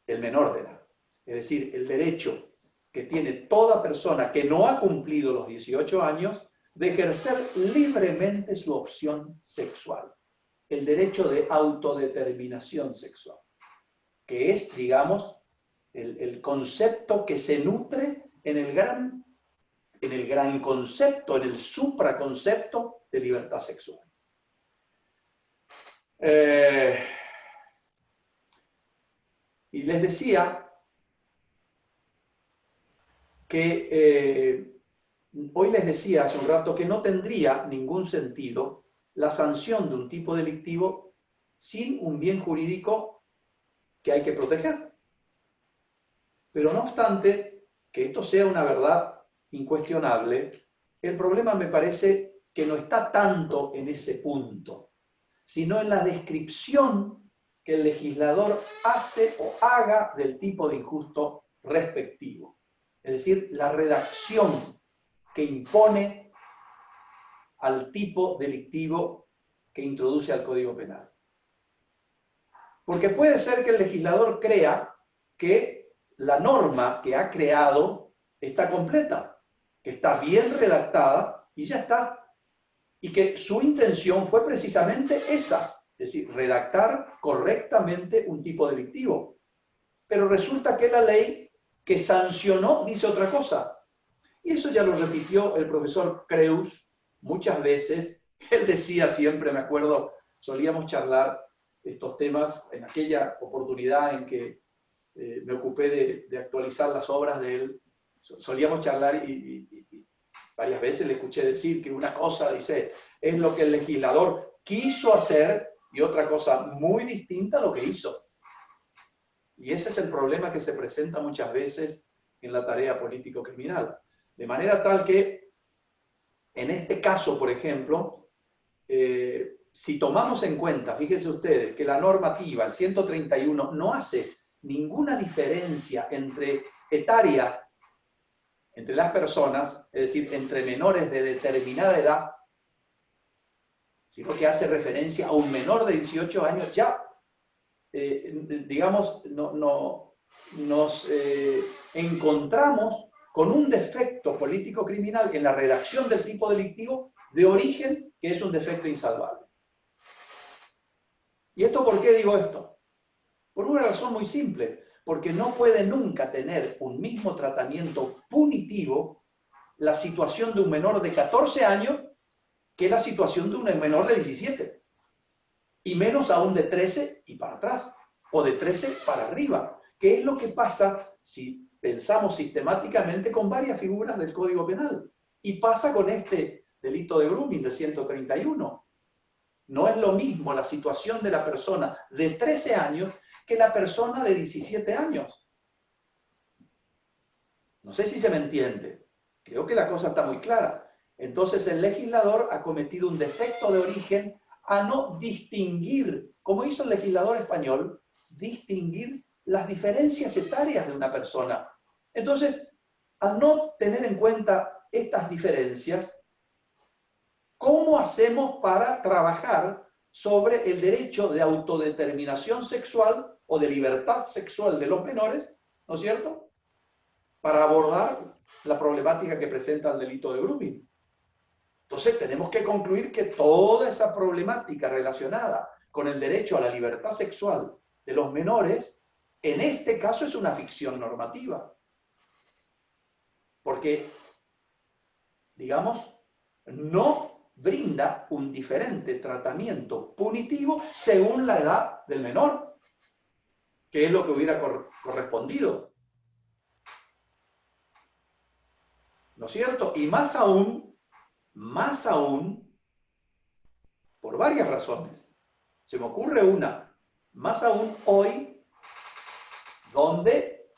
el menor de edad. Es decir, el derecho que tiene toda persona que no ha cumplido los 18 años de ejercer libremente su opción sexual. El derecho de autodeterminación sexual, que es, digamos, el concepto que se nutre en el gran concepto, en el supraconcepto de libertad sexual. Y les decía que hoy les decía hace un rato que no tendría ningún sentido la sanción de un tipo delictivo sin un bien jurídico que hay que proteger. Pero no obstante que esto sea una verdad incuestionable, el problema me parece que no está tanto en ese punto, sino en la descripción que el legislador hace o haga del tipo de injusto respectivo. Es decir, la redacción que impone al tipo delictivo que introduce al Código Penal. Porque puede ser que el legislador crea que la norma que ha creado está completa, que está bien redactada y ya está. Y que su intención fue precisamente esa, es decir, redactar correctamente un tipo delictivo. Pero resulta que la ley que sancionó dice otra cosa. Y eso ya lo repitió el profesor Creus muchas veces. Él decía siempre, me acuerdo, solíamos charlar estos temas en aquella oportunidad en que me ocupé de actualizar las obras de él. Solíamos charlar y varias veces le escuché decir que una cosa, dice, es lo que el legislador quiso hacer y otra cosa muy distinta a lo que hizo. Y ese es el problema que se presenta muchas veces en la tarea político-criminal. De manera tal que, en este caso, por ejemplo, si tomamos en cuenta, fíjense ustedes, que la normativa, el 131, no hace ninguna diferencia etaria entre las personas, es decir, entre menores de determinada edad, sino que hace referencia a un menor de 18 años, ya, digamos, nos encontramos con un defecto político-criminal en la redacción del tipo delictivo de origen que es un defecto insalvable. ¿Y esto por qué digo esto? Por una razón muy simple, porque no puede nunca tener un mismo tratamiento punitivo la situación de un menor de 14 años que la situación de un menor de 17. Y menos aún de 13 y para atrás, o de 13 para arriba, que es lo que pasa si pensamos sistemáticamente con varias figuras del Código Penal. Y pasa con este delito de grooming del 131. No es lo mismo la situación de la persona de 13 años que la persona de 17 años. No sé si se me entiende. Creo que la cosa está muy clara. Entonces el legislador ha cometido un defecto de origen a no distinguir, como hizo el legislador español, distinguir las diferencias etarias de una persona. Entonces, al no tener en cuenta estas diferencias, ¿cómo hacemos para trabajar sobre el derecho de autodeterminación sexual o de libertad sexual de los menores, ¿no es cierto?, para abordar la problemática que presenta el delito de grooming? Entonces tenemos que concluir que toda esa problemática relacionada con el derecho a la libertad sexual de los menores, en este caso es una ficción normativa. Porque, digamos, no brinda un diferente tratamiento punitivo según la edad del menor, que es lo que hubiera correspondido. ¿No es cierto? Y más aún, por varias razones. Se me ocurre una, más aún hoy, donde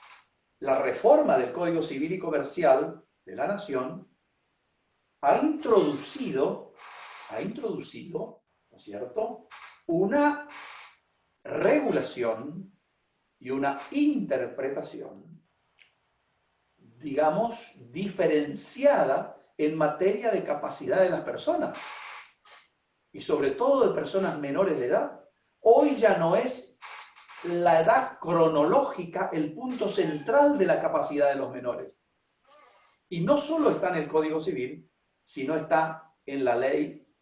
la reforma del Código Civil y Comercial de la Nación ha introducido, ¿no es cierto?, una regulación y una interpretación, digamos, diferenciada en materia de capacidad de las personas. y sobre todo de personas menores de edad, hoy ya no es la edad cronológica el punto central de la capacidad de los menores. Y no solo está en el Código Civil, sino está en la ley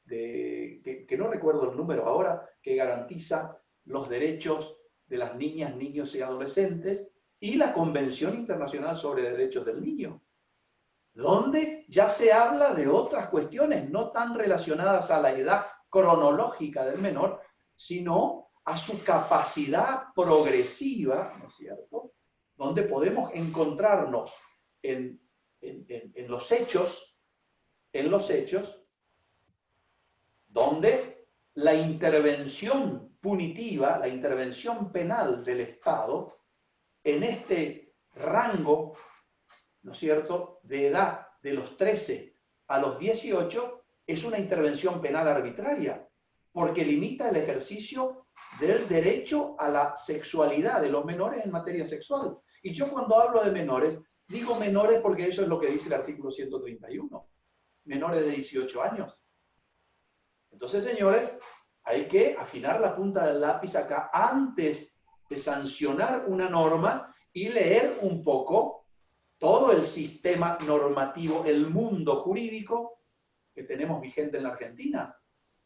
que no recuerdo el número ahora, que garantiza los derechos de las niñas, niños y adolescentes, y la Convención Internacional sobre Derechos del Niño, donde ya se habla de otras cuestiones no tan relacionadas a la edad cronológica del menor, sino a su capacidad progresiva, ¿no es cierto?, donde podemos encontrarnos en los hechos, donde la intervención punitiva, la intervención penal del Estado, en este rango, ¿no es cierto?, de edad de los 13 a los 18, es una intervención penal arbitraria, porque limita el ejercicio del derecho a la sexualidad de los menores en materia sexual. Y yo cuando hablo de menores, digo menores porque eso es lo que dice el artículo 131, menores de 18 años. Entonces, señores, hay que afinar la punta del lápiz acá antes de sancionar una norma y leer un poco todo el sistema normativo, el mundo jurídico que tenemos vigente en la Argentina,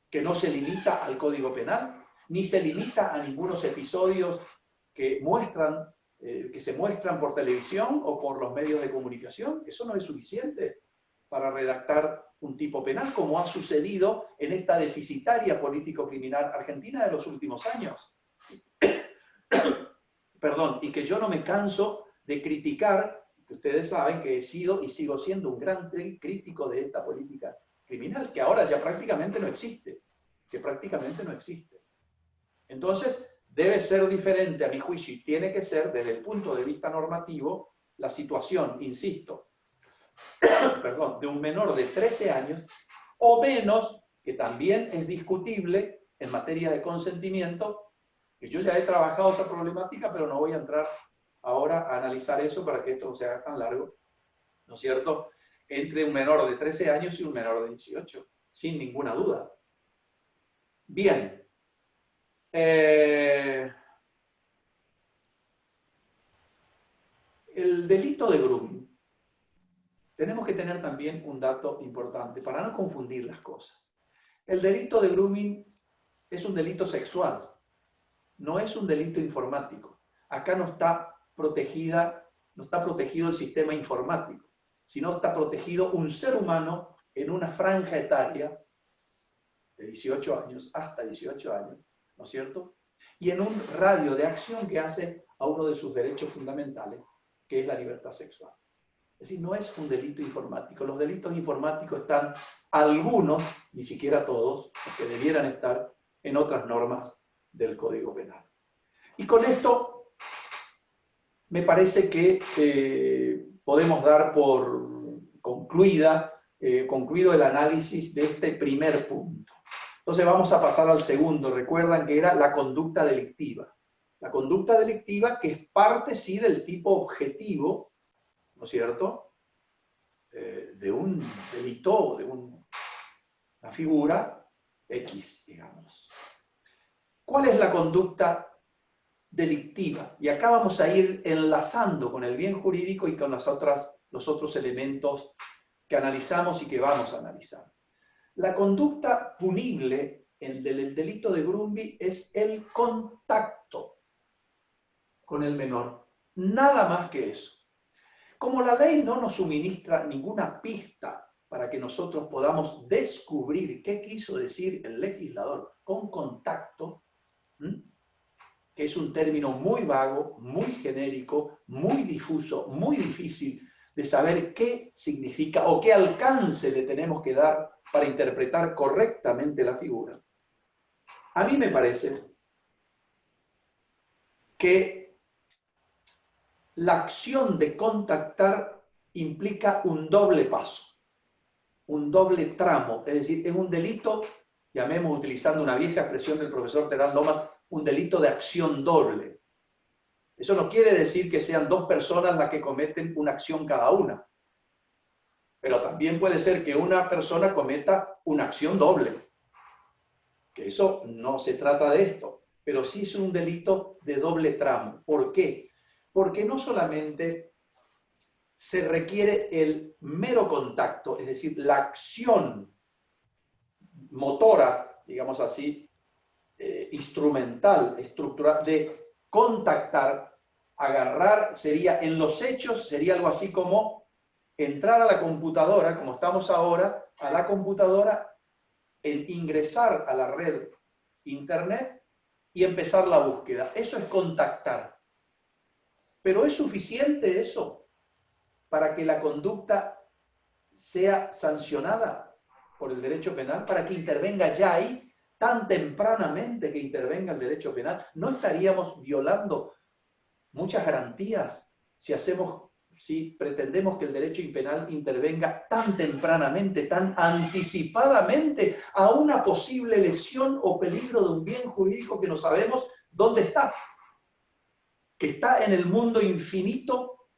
que no se limita al Código Penal, ni se limita a ningunos episodios que se muestran por televisión o por los medios de comunicación. Eso no es suficiente para redactar un tipo penal, como ha sucedido en esta deficitaria político-criminal argentina de los últimos años. Perdón, y que yo no me canso de criticar, que ustedes saben que he sido y sigo siendo un gran crítico de esta política criminal, que ahora ya prácticamente no existe, Entonces, debe ser diferente a mi juicio y tiene que ser, desde el punto de vista normativo, la situación, insisto, perdón, de un menor de 13 años o menos, que también es discutible en materia de consentimiento, que yo ya he trabajado esa problemática, pero no voy a entrar ahora a analizar eso para que esto no se haga tan largo, ¿no es cierto?, entre un menor de 13 años y un menor de 18, sin ninguna duda. Bien. El delito de grooming. Tenemos que tener también un dato importante para no confundir las cosas. El delito de grooming es un delito sexual, no es un delito informático. Acá no está protegido el sistema informático, sino está protegido un ser humano en una franja etaria de 18 años, hasta 18 años, ¿no es cierto?, y en un radio de acción que hace a uno de sus derechos fundamentales, que es la libertad sexual. Es decir, no es un delito informático. Los delitos informáticos están, algunos, ni siquiera todos, que debieran estar en otras normas del Código Penal. Y con esto me parece que podemos dar por concluido el análisis de este primer punto. Entonces vamos a pasar al segundo. Recuerdan que era la conducta delictiva. La conducta delictiva que es parte, sí, del tipo objetivo, ¿no es cierto?, de un delito, de una figura X, digamos. ¿Cuál es la conducta delictiva? Y acá vamos a ir enlazando con el bien jurídico y con los otros elementos que analizamos y que vamos a analizar. La conducta punible del delito de grooming es el contacto con el menor. Nada más que eso. Como la ley no nos suministra ninguna pista para que nosotros podamos descubrir qué quiso decir el legislador con contacto, que es un término muy vago, muy genérico, muy difuso, muy difícil de saber qué significa o qué alcance le tenemos que dar para interpretar correctamente la figura. A mí me parece que la acción de contactar implica un doble paso, un doble tramo, es decir, es un delito, llamemos utilizando una vieja expresión del profesor Terán Lomas, un delito de acción doble. Eso no quiere decir que sean dos personas las que cometen una acción cada una, pero también puede ser que una persona cometa una acción doble. que eso no se trata de esto, pero sí es un delito de doble tramo. ¿Por qué? Porque no solamente se requiere el mero contacto, es decir, la acción motora, digamos así, instrumental, estructural, de contactar, agarrar, sería en los hechos, sería algo así como entrar a la computadora, como estamos ahora, a la computadora, el ingresar a la red internet y empezar la búsqueda. Eso es contactar. Pero ¿es suficiente eso para que la conducta sea sancionada por el derecho penal, para que intervenga ya ahí, tan tempranamente que intervenga el derecho penal? ¿No estaríamos violando muchas garantías si pretendemos que el derecho penal intervenga tan tempranamente, tan anticipadamente a una posible lesión o peligro de un bien jurídico que no sabemos dónde está? Que está en el mundo infinito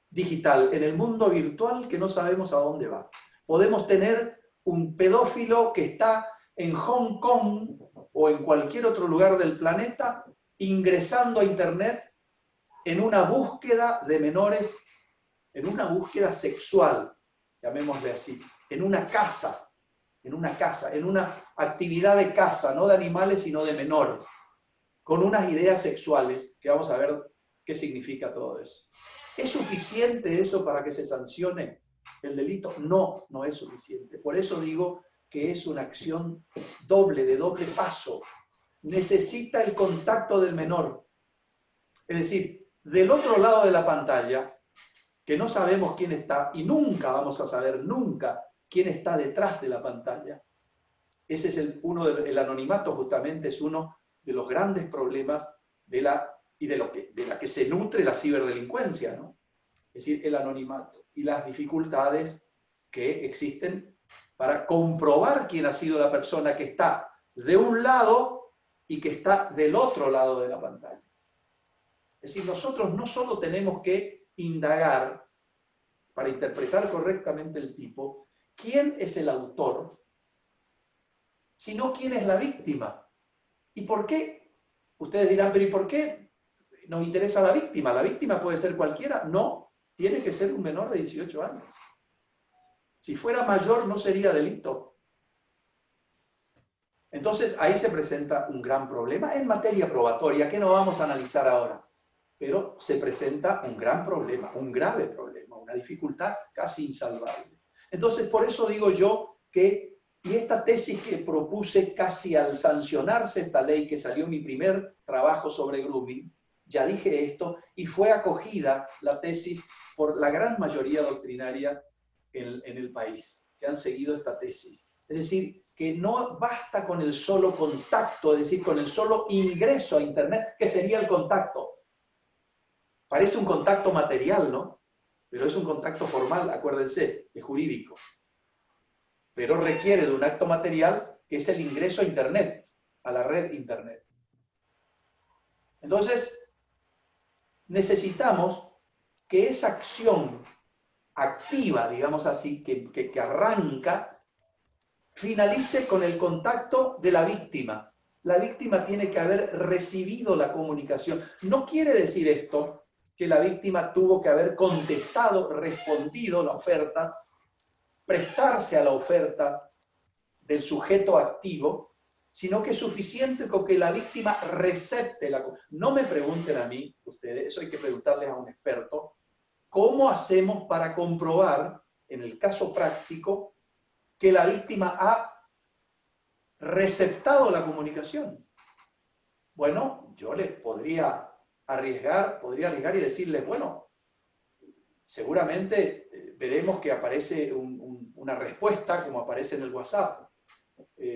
digital, en el mundo virtual que no sabemos a dónde va. Podemos tener un pedófilo que está en Hong Kong o en cualquier otro lugar del planeta ingresando a Internet en una búsqueda de menores, en una búsqueda sexual, llamémosle así, en una casa, en una actividad de caza, no de animales, sino de menores, con unas ideas sexuales, que vamos a ver qué significa todo eso. ¿Es suficiente eso para que se sancione el delito? No, no es suficiente. Por eso digo que es una acción doble, de doble paso. Necesita el contacto del menor. Es decir, del otro lado de la pantalla, que no sabemos quién está, y nunca vamos a saber, nunca, quién está detrás de la pantalla. Ese es el anonimato justamente es uno de los grandes problemas de la que se nutre la ciberdelincuencia, ¿no? Es decir, el anonimato y las dificultades que existen para comprobar quién ha sido la persona que está de un lado y que está del otro lado de la pantalla. Es decir, nosotros no solo tenemos que indagar para interpretar correctamente el tipo, quién es el autor, sino quién es la víctima. ¿Y por qué? Ustedes dirán, pero ¿y por qué nos interesa la víctima? ¿La víctima puede ser cualquiera? No, tiene que ser un menor de 18 años. Si fuera mayor no sería delito. Entonces ahí se presenta un gran problema en materia probatoria que no vamos a analizar ahora. Pero se presenta un gran problema, un grave problema, una dificultad casi insalvable. Entonces, por eso digo yo que, y esta tesis que propuse casi al sancionarse esta ley, que salió mi primer trabajo sobre grooming, ya dije esto, y fue acogida la tesis por la gran mayoría doctrinaria en el país, que han seguido esta tesis. Es decir, que no basta con el solo contacto, es decir, con el solo ingreso a Internet, que sería el contacto. Parece un contacto material, ¿no? Pero es un contacto formal, acuérdense, es jurídico. Pero requiere de un acto material que es el ingreso a Internet, a la red Internet. Entonces, necesitamos que esa acción activa, digamos así, que arranca, finalice con el contacto de la víctima. La víctima tiene que haber recibido la comunicación. No quiere decir esto que la víctima tuvo que haber contestado, respondido la oferta, prestarse a la oferta del sujeto activo, sino que es suficiente con que la víctima recepte la... No me pregunten a mí, ustedes, eso hay que preguntarles a un experto, ¿cómo hacemos para comprobar, en el caso práctico, que la víctima ha receptado la comunicación? Bueno, yo les podría arriesgar y decirles, bueno, seguramente veremos que aparece una respuesta, como aparece en el WhatsApp.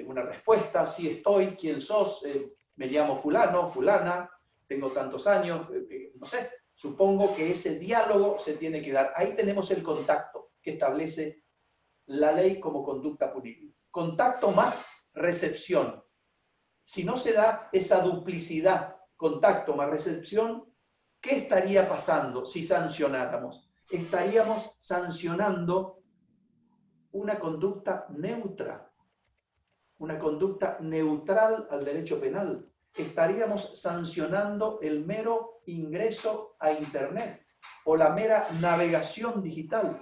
Una respuesta, sí estoy, quién sos, me llamo fulano, fulana, tengo tantos años, no sé. Supongo que ese diálogo se tiene que dar. Ahí tenemos el contacto que establece la ley como conducta punible. Contacto más recepción. Si no se da esa duplicidad, contacto más recepción, ¿qué estaría pasando si sancionáramos? Estaríamos sancionando una conducta neutra, una conducta neutral al derecho penal. Estaríamos sancionando el mero ingreso a Internet o la mera navegación digital.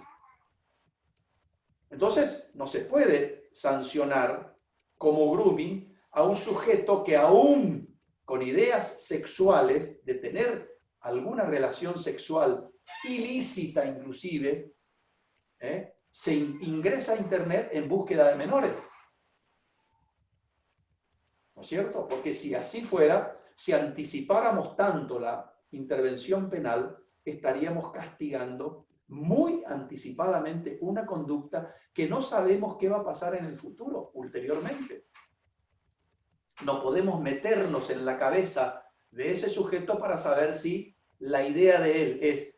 Entonces, no se puede sancionar como grooming a un sujeto que aún con ideas sexuales, de tener alguna relación sexual ilícita inclusive, se ingresa a Internet en búsqueda de menores. ¿No es cierto? Porque si así fuera, si anticipáramos tanto la intervención penal, estaríamos castigando muy anticipadamente una conducta que no sabemos qué va a pasar en el futuro, ulteriormente. No podemos meternos en la cabeza de ese sujeto para saber si la idea de él es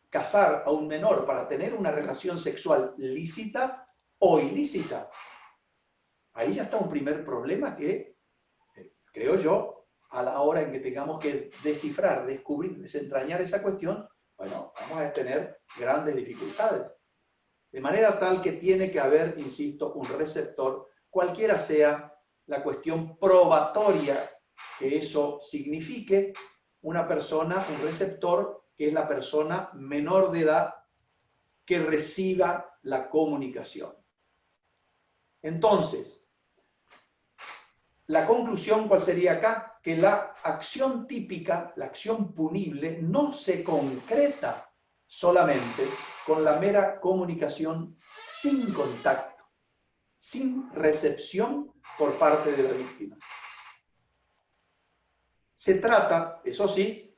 casar a un menor para tener una relación sexual lícita o ilícita. Ahí ya está un primer problema que, creo yo, a la hora en que tengamos que descifrar, descubrir, desentrañar esa cuestión, bueno, vamos a tener grandes dificultades. De manera tal que tiene que haber, insisto, un receptor, cualquiera sea la cuestión probatoria que eso signifique, una persona, un receptor, que es la persona menor de edad que reciba la comunicación. Entonces, la conclusión, ¿cuál sería acá? Que la acción típica, la acción punible, no se concreta solamente con la mera comunicación sin contacto, sin recepción por parte de la víctima. Se trata, eso sí,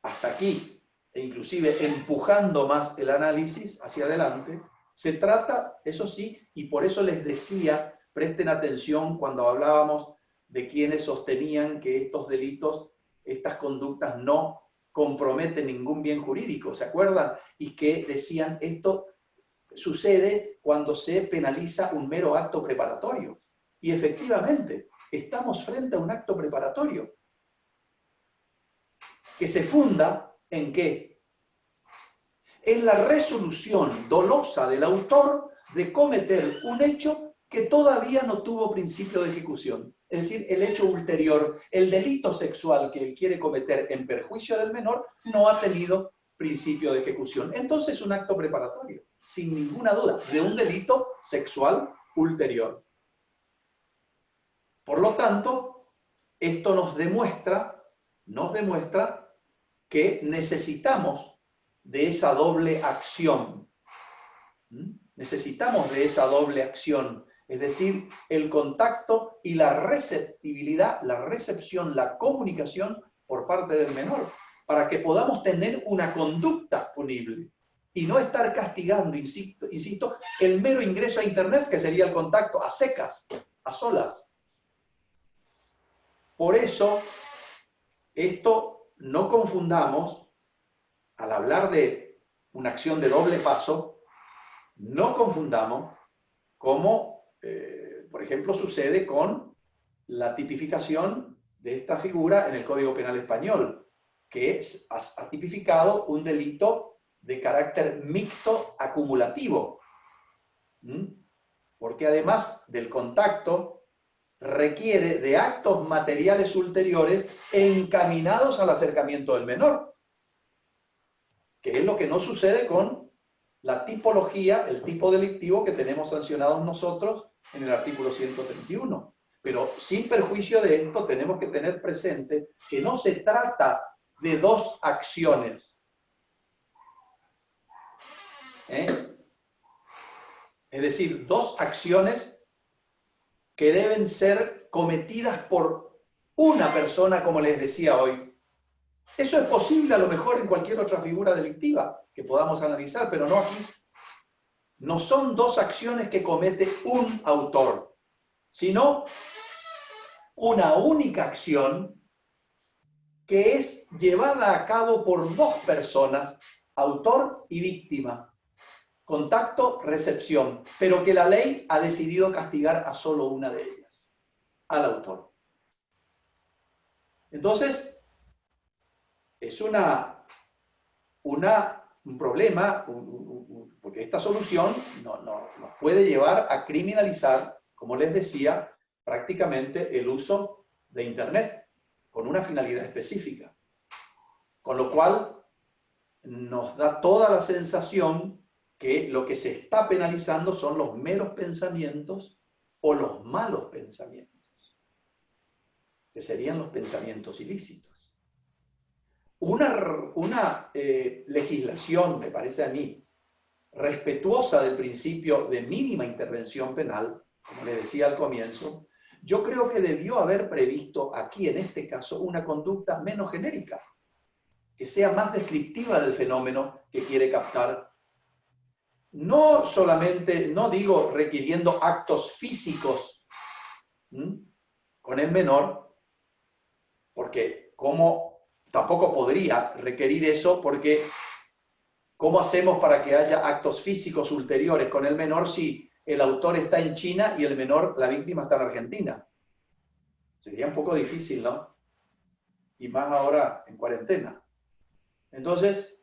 hasta aquí, e inclusive empujando más el análisis hacia adelante, se trata, eso sí, y por eso les decía, presten atención cuando hablábamos de quienes sostenían que estos delitos, estas conductas no comprometen ningún bien jurídico, ¿se acuerdan? Y que decían, esto sucede cuando se penaliza un mero acto preparatorio. Y efectivamente, estamos frente a un acto preparatorio que se funda ¿en qué? En la resolución dolosa del autor de cometer un hecho que todavía no tuvo principio de ejecución. Es decir, el hecho ulterior, el delito sexual que él quiere cometer en perjuicio del menor, no ha tenido principio de ejecución. Entonces, un acto preparatorio, sin ninguna duda, de un delito sexual ulterior. Por lo tanto, esto nos demuestra que necesitamos de esa doble acción. Necesitamos de esa doble acción, es decir, el contacto y la receptibilidad, la recepción, la comunicación por parte del menor, para que podamos tener una conducta punible y no estar castigando, insisto, el mero ingreso a Internet, que sería el contacto a secas, a solas. Por eso, esto no confundamos, al hablar de una acción de doble paso, no confundamos como, por ejemplo, sucede con la tipificación de esta figura en el Código Penal Español, que ha tipificado un delito de carácter mixto acumulativo. Porque además del contacto, requiere de actos materiales ulteriores encaminados al acercamiento del menor, que es lo que no sucede con la tipología, el tipo delictivo que tenemos sancionados nosotros en el artículo 131. Pero sin perjuicio de esto, tenemos que tener presente que no se trata de dos acciones. Es decir, dos acciones que deben ser cometidas por una persona, como les decía hoy. Eso es posible a lo mejor en cualquier otra figura delictiva que podamos analizar, pero no aquí. No son dos acciones que comete un autor, sino una única acción que es llevada a cabo por dos personas, autor y víctima. Contacto, recepción, pero que la ley ha decidido castigar a solo una de ellas, al autor. Entonces, es un problema, porque esta solución nos puede llevar a criminalizar, como les decía, prácticamente el uso de Internet con una finalidad específica. Con lo cual nos da toda la sensación que lo que se está penalizando son los meros pensamientos o los malos pensamientos, que serían los pensamientos ilícitos. Una legislación, me parece a mí, respetuosa del principio de mínima intervención penal, como le decía al comienzo, yo creo que debió haber previsto aquí, en este caso, una conducta menos genérica, que sea más descriptiva del fenómeno que quiere captar. No solamente, no digo requiriendo actos físicos con el menor, porque tampoco podría requerir eso, porque ¿cómo hacemos para que haya actos físicos ulteriores con el menor si el autor está en China y el menor, la víctima, está en Argentina? Sería un poco difícil, ¿no? Y más ahora en cuarentena. Entonces,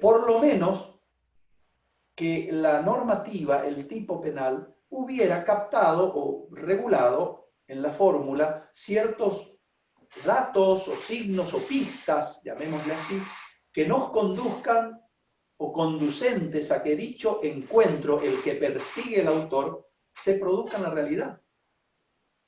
por lo menos que la normativa, el tipo penal, hubiera captado o regulado en la fórmula ciertos datos o signos o pistas, llamémosle así, que nos conduzcan o conducentes a que dicho encuentro, el que persigue el autor, se produzca en la realidad.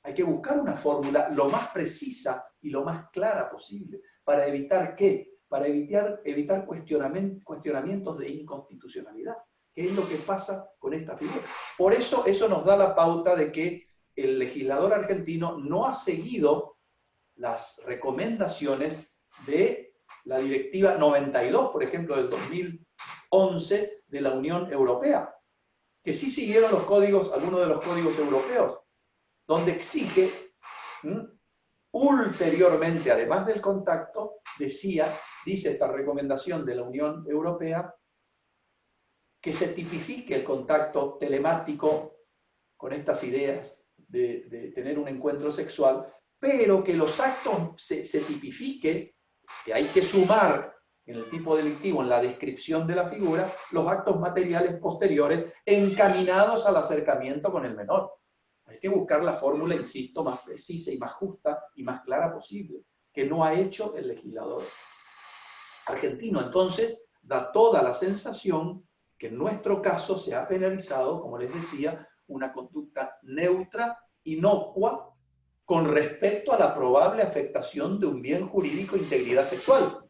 Hay que buscar una fórmula lo más precisa y lo más clara posible. ¿Para evitar qué? Para evitar cuestionamientos de inconstitucionalidad, que es lo que pasa con esta figura. Por eso nos da la pauta de que el legislador argentino no ha seguido las recomendaciones de la Directiva 92, por ejemplo, del 2011 de la Unión Europea, que sí siguieron los códigos, algunos de los códigos europeos, donde exige, ulteriormente, además del contacto, dice esta recomendación de la Unión Europea, que se tipifique el contacto telemático con estas ideas de tener un encuentro sexual, pero que los actos se tipifique, que hay que sumar en el tipo delictivo, en la descripción de la figura, los actos materiales posteriores encaminados al acercamiento con el menor. Hay que buscar la fórmula, insisto, más precisa y más justa y más clara posible, que no ha hecho el legislador argentino. Entonces, da toda la sensación que en nuestro caso se ha penalizado, como les decía, una conducta neutra, inocua, con respecto a la probable afectación de un bien jurídico, integridad sexual,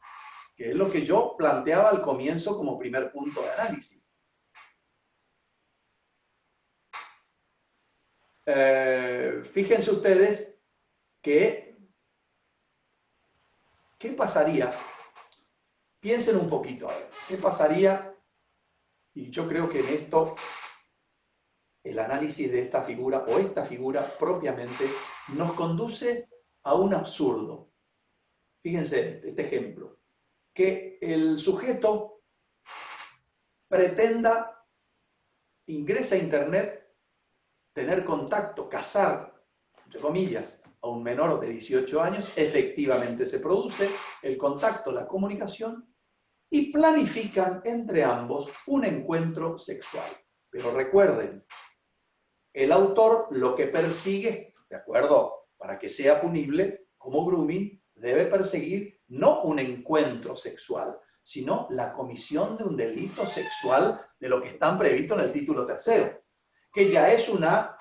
que es lo que yo planteaba al comienzo como primer punto de análisis. Fíjense ustedes que, ¿qué pasaría? Piensen un poquito, a ver, ¿qué pasaría? Y yo creo que en esto, el análisis de esta figura, o esta figura propiamente, nos conduce a un absurdo. Fíjense este ejemplo, que el sujeto pretenda, ingresa a Internet, tener contacto, cazar, entre comillas, a un menor de 18 años, efectivamente se produce el contacto, la comunicación, y planifican entre ambos un encuentro sexual. Pero recuerden, el autor lo que persigue, ¿de acuerdo? Para que sea punible como grooming, debe perseguir no un encuentro sexual, sino la comisión de un delito sexual de lo que están previsto en el título tercero, que ya es una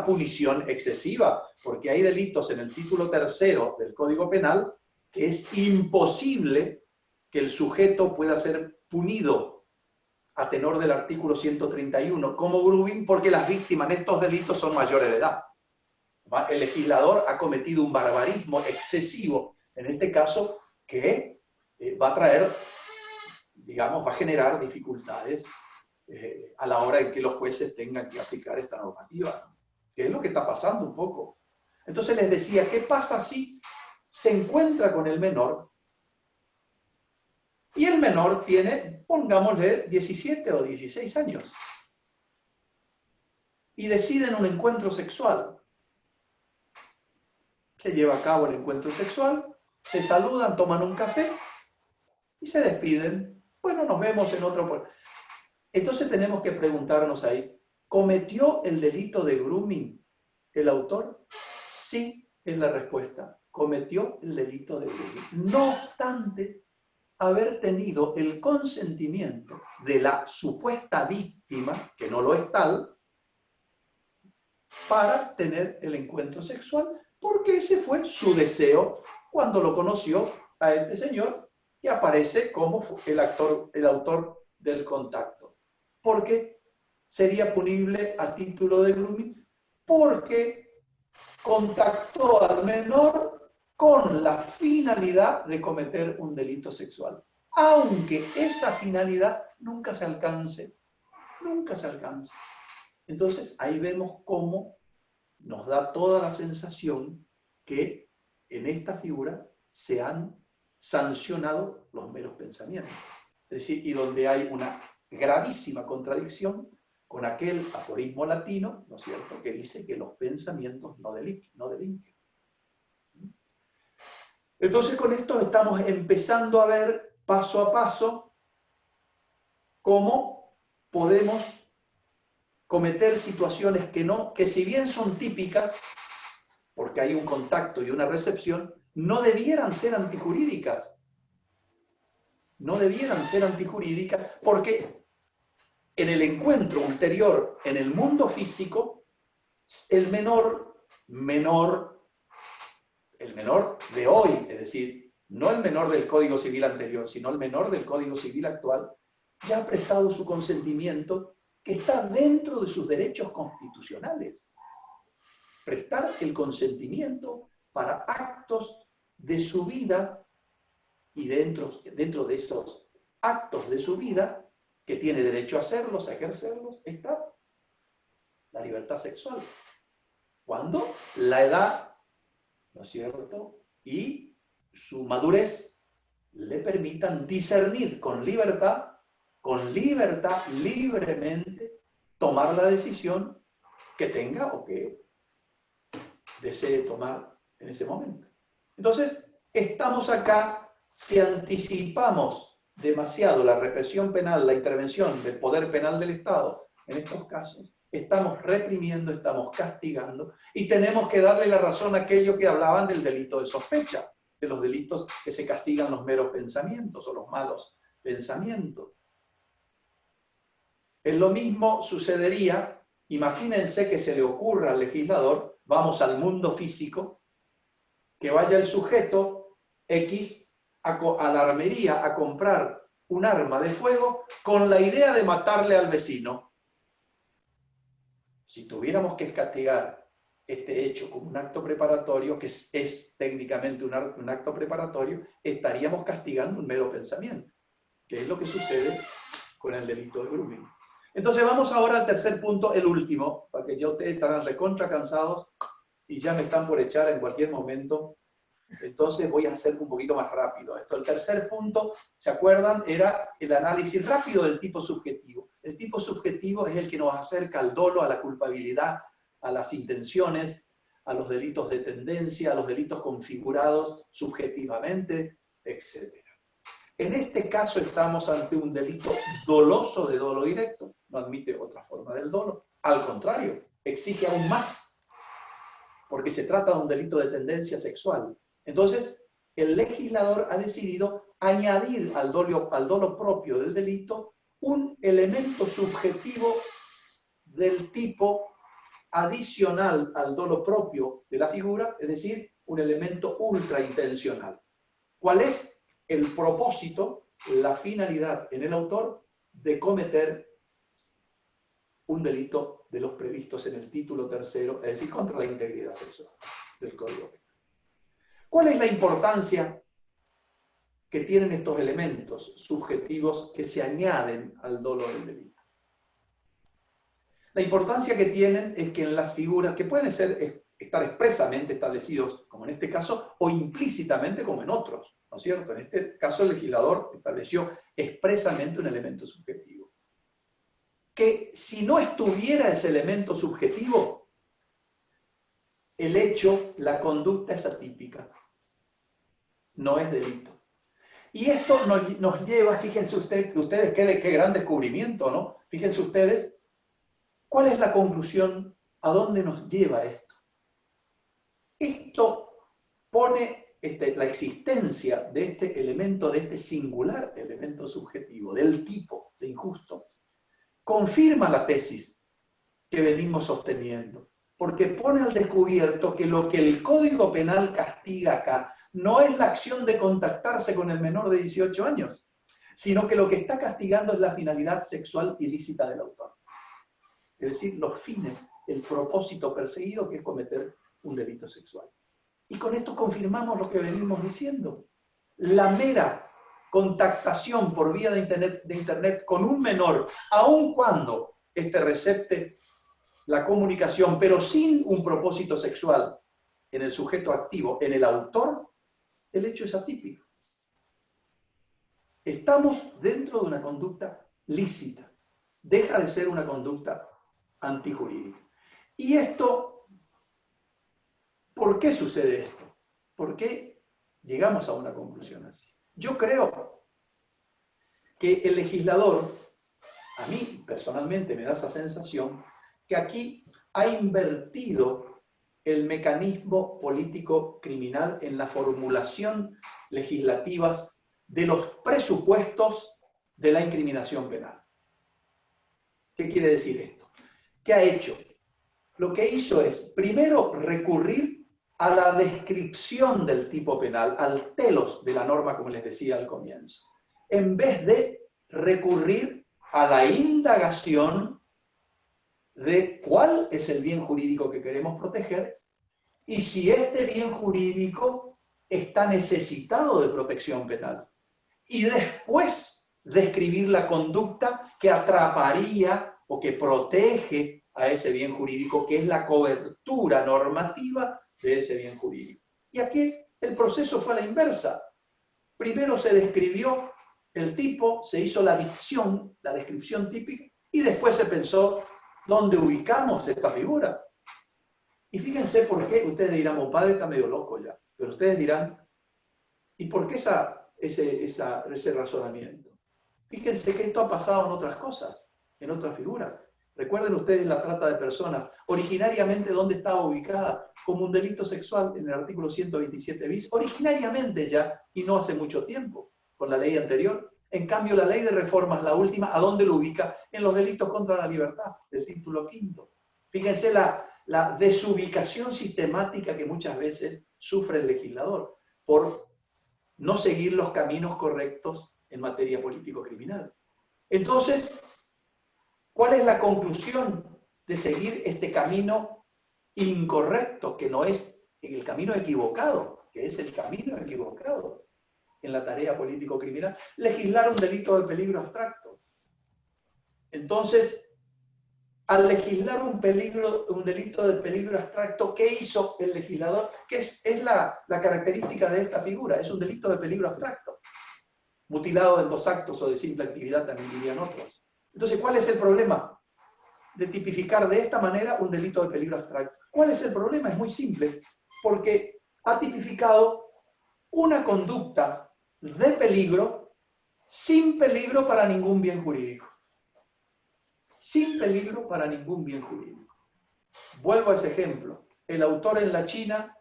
punición excesiva, porque hay delitos en el título tercero del Código Penal que es imposible que el sujeto pueda ser punido a tenor del artículo 131 como grooming, porque las víctimas en estos delitos son mayores de edad. El legislador ha cometido un barbarismo excesivo, en este caso, que va a traer, digamos, va a generar dificultades a la hora en que los jueces tengan que aplicar esta normativa, que es lo que está pasando un poco. Entonces les decía, ¿qué pasa si se encuentra con el menor y el menor tiene, pongámosle, 17 o 16 años y deciden un encuentro sexual? Se lleva a cabo el encuentro sexual, se saludan, toman un café y se despiden. Bueno, nos vemos en otro... Entonces tenemos que preguntarnos ahí, ¿Cometió el delito de grooming el autor? Sí, es la respuesta. Cometió el delito de grooming. No obstante, haber tenido el consentimiento de la supuesta víctima, que no lo es tal, para tener el encuentro sexual, porque ese fue su deseo cuando lo conoció a este señor, que aparece como el autor del contacto. ¿Por qué sería punible a título de grooming? Porque contactó al menor con la finalidad de cometer un delito sexual, aunque esa finalidad nunca se alcance, nunca se alcance. Entonces ahí vemos cómo nos da toda la sensación que en esta figura se han sancionado los meros pensamientos. Es decir, y donde hay una gravísima contradicción con aquel aforismo latino, ¿no es cierto?, que dice que los pensamientos no delinquen. Entonces con esto estamos empezando a ver paso a paso cómo podemos cometer situaciones que si bien son típicas, porque hay un contacto y una recepción, no debieran ser antijurídicas. No debieran ser antijurídicas porque en el encuentro ulterior en el mundo físico, el menor de hoy, es decir, no el menor del Código Civil anterior, sino el menor del Código Civil actual, ya ha prestado su consentimiento que está dentro de sus derechos constitucionales. Prestar el consentimiento para actos de su vida y dentro de esos actos de su vida, que tiene derecho a hacerlos, a ejercerlos, está la libertad sexual. Cuando la edad, ¿no es cierto?, y su madurez le permitan discernir con libertad, libremente, tomar la decisión que tenga o que desee tomar en ese momento. Entonces, estamos acá, si anticipamos demasiado la represión penal, la intervención del poder penal del Estado, en estos casos, estamos reprimiendo, estamos castigando, y tenemos que darle la razón a aquellos que hablaban del delito de sospecha, de los delitos que se castigan los meros pensamientos o los malos pensamientos. En lo mismo sucedería, imagínense que se le ocurra al legislador, vamos al mundo físico, que vaya el sujeto X a la armería a comprar un arma de fuego con la idea de matarle al vecino. Si tuviéramos que castigar este hecho como un acto preparatorio, que es técnicamente un acto preparatorio, estaríamos castigando un mero pensamiento, que es lo que sucede con el delito de grooming. Entonces vamos ahora al tercer punto, el último, porque ya ustedes estarán recontra cansados y ya me están por echar en cualquier momento. Entonces voy a hacer un poquito más rápido esto. El tercer punto, ¿se acuerdan? Era el análisis rápido del tipo subjetivo. El tipo subjetivo es el que nos acerca al dolo, a la culpabilidad, a las intenciones, a los delitos de tendencia, a los delitos configurados subjetivamente, etc. En este caso estamos ante un delito doloso de dolo directo. No admite otra forma del dolo. Al contrario, exige aún más, porque se trata de un delito de tendencia sexual. Entonces, el legislador ha decidido añadir al dolo propio del delito un elemento subjetivo del tipo adicional al dolo propio de la figura, es decir, un elemento ultraintencional. ¿Cuál es el propósito, la finalidad en el autor de cometer un delito de los previstos en el título tercero, es decir, contra la integridad sexual del Código Penal? ¿Cuál es la importancia que tienen estos elementos subjetivos que se añaden al dolo del delito? La importancia que tienen es que en las figuras, que pueden estar expresamente establecidos, como en este caso, o implícitamente como en otros, ¿no es cierto? En este caso el legislador estableció expresamente un elemento subjetivo. Que si no estuviera ese elemento subjetivo, el hecho, la conducta es atípica. No es delito. Y esto nos lleva, fíjense ustedes qué gran descubrimiento, ¿no? Fíjense ustedes ¿Cuál es la conclusión? ¿A dónde nos lleva esto? Esto pone la existencia de este elemento, de este singular elemento subjetivo, del tipo de injusto, confirma la tesis que venimos sosteniendo, porque pone al descubierto que lo que el Código Penal castiga acá no es la acción de contactarse con el menor de 18 años, sino que lo que está castigando es la finalidad sexual ilícita del autor. Es decir, los fines, el propósito perseguido, que es cometer un delito sexual. Y con esto confirmamos lo que venimos diciendo. La mera contactación por vía de internet con un menor, aun cuando éste recepte la comunicación, pero sin un propósito sexual en el sujeto activo, en el autor, el hecho es atípico. Estamos dentro de una conducta lícita. Deja de ser una conducta antijurídica. Y esto, ¿por qué sucede esto? ¿Por qué llegamos a una conclusión así? Yo creo que el legislador, a mí personalmente me da esa sensación, que aquí ha invertido el mecanismo político criminal en la formulación legislativa de los presupuestos de la incriminación penal. ¿Qué quiere decir esto? ¿Qué ha hecho? Lo que hizo es, primero, recurrir a la descripción del tipo penal, al telos de la norma, como les decía al comienzo, en vez de recurrir a la indagación de cuál es el bien jurídico que queremos proteger y si este bien jurídico está necesitado de protección penal. Y después describir la conducta que atraparía o que protege a ese bien jurídico, que es la cobertura normativa de ese bien jurídico. Y aquí el proceso fue a la inversa. Primero se describió el tipo, se hizo la dicción, la descripción típica, y después se pensó dónde ubicamos esta figura. Y fíjense por qué, ustedes dirán, mi padre está medio loco ya, pero ustedes dirán, ¿y por qué ese razonamiento? Fíjense que esto ha pasado en otras cosas, en otras figuras. Recuerden ustedes la trata de personas. Originariamente, ¿dónde estaba ubicada? Como un delito sexual en el artículo 127 bis. Originariamente ya, y no hace mucho tiempo, con la ley anterior. En cambio, la ley de reformas, la última, ¿a dónde lo ubica? En los delitos contra la libertad, del título quinto. Fíjense la desubicación sistemática que muchas veces sufre el legislador por no seguir los caminos correctos en materia político-criminal. Entonces, ¿cuál es la conclusión de seguir este camino incorrecto, que no es el camino equivocado, que es el camino equivocado en la tarea político-criminal? Legislar un delito de peligro abstracto. Entonces, al legislar un delito de peligro abstracto, ¿qué hizo el legislador? ¿Qué es la característica de esta figura? Es un delito de peligro abstracto. Mutilado en dos actos o de simple actividad, también dirían otros. Entonces, ¿cuál es el problema de tipificar de esta manera un delito de peligro abstracto? ¿Cuál es el problema? Es muy simple, porque ha tipificado una conducta de peligro sin peligro para ningún bien jurídico. Sin peligro para ningún bien jurídico. Vuelvo a ese ejemplo. El autor en la China,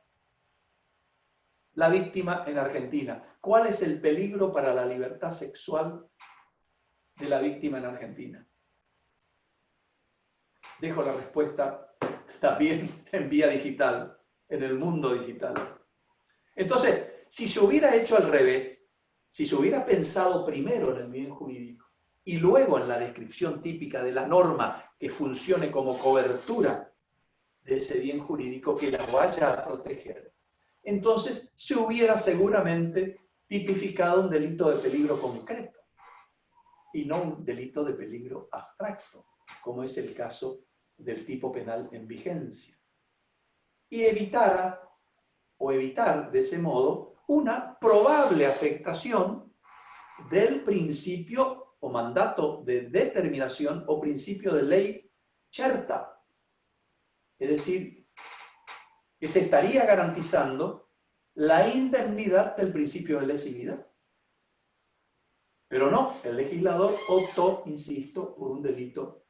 la víctima en Argentina. ¿Cuál es el peligro para la libertad sexual de la víctima en Argentina? Dejo la respuesta también en vía digital, en el mundo digital. Entonces, si se hubiera hecho al revés, si se hubiera pensado primero en el bien jurídico y luego en la descripción típica de la norma que funcione como cobertura de ese bien jurídico que la vaya a proteger, entonces se hubiera seguramente tipificado un delito de peligro concreto y no un delito de peligro abstracto, como es el caso del tipo penal en vigencia. Y evitar de ese modo una probable afectación del principio o mandato de determinación o principio de ley certa. Es decir, que se estaría garantizando la indemnidad del principio de lesividad. Pero no, el legislador optó, insisto, por un delito